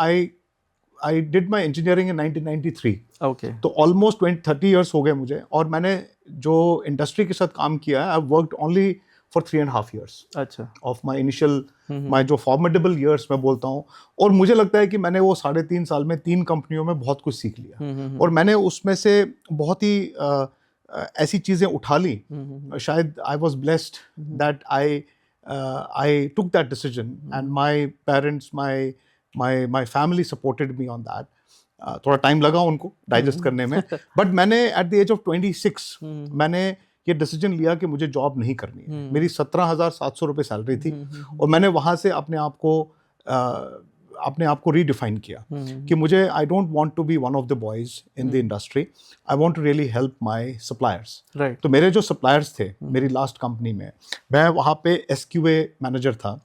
I did my engineering in 1993. Okay. तो almost 30 years हो गए मुझे, और मैंने जो इंडस्ट्री के साथ काम किया है, I've worked only for 3.5 years. अच्छा. Of my initial, my जो formidable years मैं बोलता हूँ, और मुझे लगता है कि मैंने वो 3.5 साल में 3 कंपनियों में बहुत कुछ सीख लिया, और मैंने उसमें से बहुत ही ऐसी चीज़ें उठा ली। शायद I was blessed that I took that decision, and my parents, my family supported me on that. थोड़ा टाइम लगा उनको डाइजेस्ट करने में, बट मैंने एट द एज ऑफ 26 मैंने ये डिसीजन लिया कि मुझे जॉब नहीं करनी है। मेरी 17,700 रुपये सैलरी थी, और मैंने वहाँ से अपने आप को रीडिफाइन किया कि मुझे, I don't want to be one of the boys in the industry, I want to really help my suppliers. तो मेरे जो सप्लायर्स थे मेरी लास्ट कंपनी में, मैं वहाँ पे SQA मैनेजर था,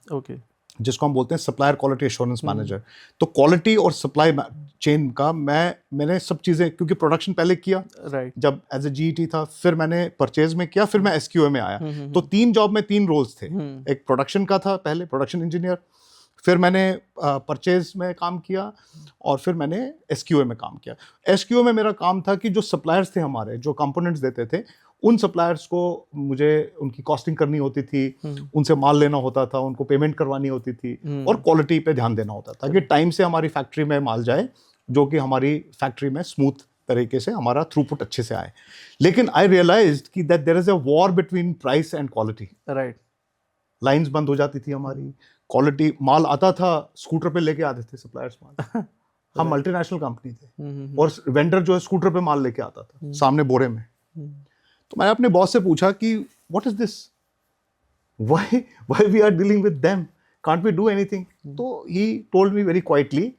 जिसको हम बोलते हैं सप्लायर क्वालिटी एश्योरेंस मैनेजर। तो क्वालिटी और सप्लाई चेन का मैंने सब चीज़ें, क्योंकि प्रोडक्शन पहले किया, जब एज ए GET था, फिर मैंने परचेज में किया, फिर मैं SQA में आया। तो 3 जॉब में 3 रोल्स थे। एक प्रोडक्शन का था पहले, प्रोडक्शन इंजीनियर, फिर मैंने परचेज में काम किया, और फिर मैंने SQA में काम किया। SQA में मेरा काम था कि जो सप्लायर्स थे हमारे, जो कंपोनेंट्स देते थे, उन सप्लायर्स को मुझे उनकी कॉस्टिंग करनी होती थी, उनसे माल लेना होता था, उनको पेमेंट करवानी होती थी, और क्वालिटी पे ध्यान देना होता था कि टाइम से हमारी फैक्ट्री में माल जाए, जो कि हमारी फैक्ट्री में स्मूथ तरीके से हमारा थ्रूपुट अच्छे से आए। लेकिन आई रियलाइज्ड कि that there is a war between price and quality. Lines बंद हो जाती थी हमारी, क्वालिटी माल आता था, स्कूटर पे लेके आते थे सप्लायर्स माल। हम मल्टीनेशनल कंपनी थे, और वेंडर जो है स्कूटर पे माल लेके आता था सामने बोरे में। तो मैंने अपने बॉस से पूछा कि what is this, why we are dealing with them, can't we do anything? तो he told me very quietly,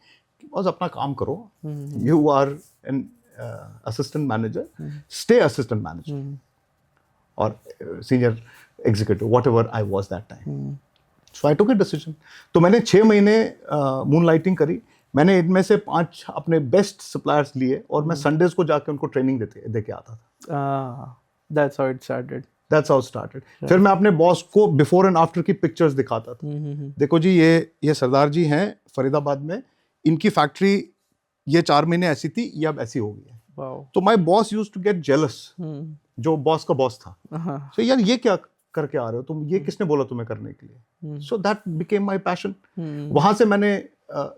बस अपना काम करो, you are an assistant manager, stay assistant manager और senior executive, whatever I was that time. So I took a decision. तो मैंने 6 महीने moonlighting करी। मैंने इनमें से 5 अपने बेस्ट सप्लायर्स लिए, और मैं संडेज को जाकर उनको ट्रेनिंग दे के आता था। That's how it started. That's how it started. फिर मैं अपने बॉस को बिफोर एंड आफ्टर की पिक्चर्स दिखाता था. देखो जी, ये सरदार जी हैं फरीदाबाद में, इनकी फैक्ट्री ये 4 महीने ऐसी थी, ये अब ऐसी हो गई है. Wow. तो my boss used to get jealous, जो बॉस का बॉस था. So यार ये क्या करके आ रहे हो तुम, ये किसने बोला तुम्हें करने के लिए? So that became my passion. वहां से मैंने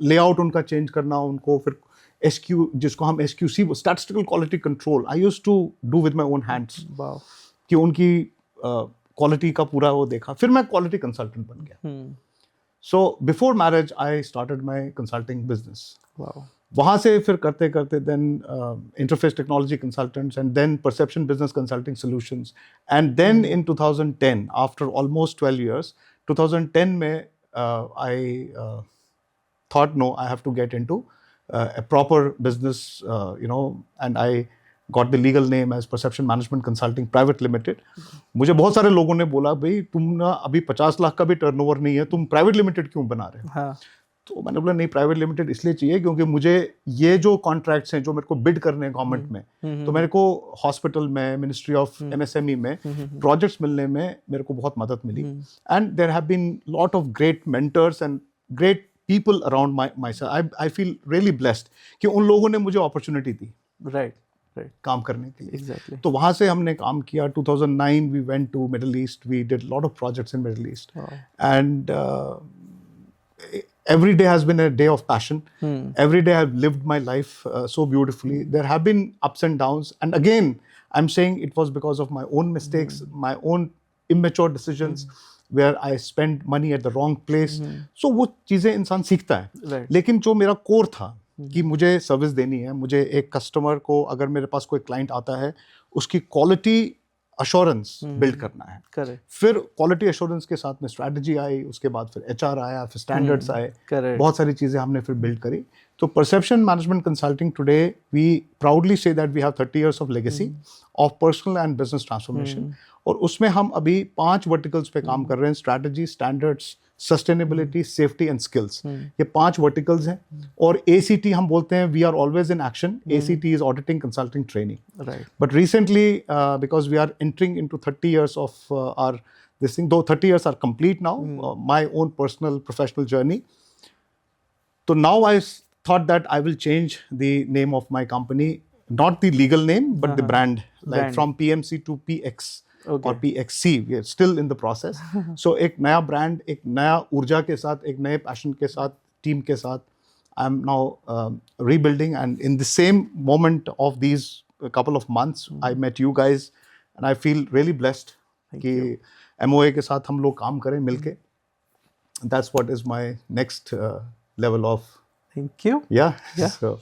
लेआउट उनका चेंज करना, उनको फिर एसक्यू, जिसको हम SQC, statistical quality control, I used to do with my own hands. Wow. कि उनकी क्वालिटी का पूरा वो देखा. फिर मैं क्वालिटी कंसल्टेंट बन गया. So before marriage I started my consulting business. Wow. वहाँ से फिर करते करते then interface technology consultants and then perception business consulting solutions. And then in 2010, after almost 12 years, 2010 में आई thought, no, I have to get into a proper business, and I got the legal name as Perception Management Consulting Private Limited. मुझे बहुत सारे लोगों ने बोला, भाई तुम ना अभी 50 लाख का भी टर्नओवर नहीं है, तुम प्राइवेट लिमिटेड क्यों बना रहे हो? हाँ. तो मैंने बोला नहीं, प्राइवेट लिमिटेड इसलिए चाहिए क्योंकि मुझे ये जो कॉन्ट्रैक्ट्स हैं जो मेरे को बिड करने हैं गवर्नमेंट में, तो मेरे को हॉस्पिटल में, मिनिस्ट्री ऑफ MSME में प्रोजेक्ट्स मिलने में मेरे को बहुत मदद मिली. And there have been lot of great mentors and great people around myself. I feel really blessed कि उन लोगों ने मुझे अपॉर्चुनिटी दी Right. काम करने के लिए. Exactly. तो वहाँ से हमने काम किया. 2009 we went to Middle East. We did a lot of projects in Middle East. Wow. And every day has been a day of passion. Every day I've lived my life so beautifully. There have been ups and downs. And again, I'm saying it was because of my own mistakes, my own immature decisions. where I spent money at the wrong place. So वो चीज़ें इंसान सीखता है. Right. लेकिन जो मेरा core था कि मुझे सर्विस देनी है, मुझे एक कस्टमर को, अगर मेरे पास कोई क्लाइंट आता है, उसकी क्वालिटी अश्योरेंस बिल्ड करना है. Correct. फिर क्वालिटी अश्योरेंस के साथ में स्ट्रैटेजी आई, उसके बाद फिर HR आया, फिर स्टैंडर्ड्स आए. Correct. बहुत सारी चीज़ें हमने फिर बिल्ड करी. तो perception management consulting today we proudly say that we have 30 years of legacy of personal and business transformation. और उसमें हम अभी 5 वर्टिकल्स पे काम कर रहे हैं. Strategy, standards, sustainability, safety and skills. ये 5 वर्टिकल्स हैं. और ACT हम बोलते हैं, we are always in action. ACT is auditing, consulting, training. Right. But recently, because we are entering into 30 years of our this thing, though 30 years are complete now, my own personal professional journey. So now I thought that I will change the name of my company, not the legal name, but the brand, like Brand. from PMC to PX. Okay. और PXC. We are still in the process. So एक नया brand, एक नया ऊर्जा के साथ, एक नए पैशन के साथ, टीम के साथ, I am now rebuilding. And in the same moment of these couple of months, I met you guys, and I feel really blessed कि MOA के साथ हम लोग काम करें मिलके. That's what is my next level of. Thank you. Yeah. Yeah. So.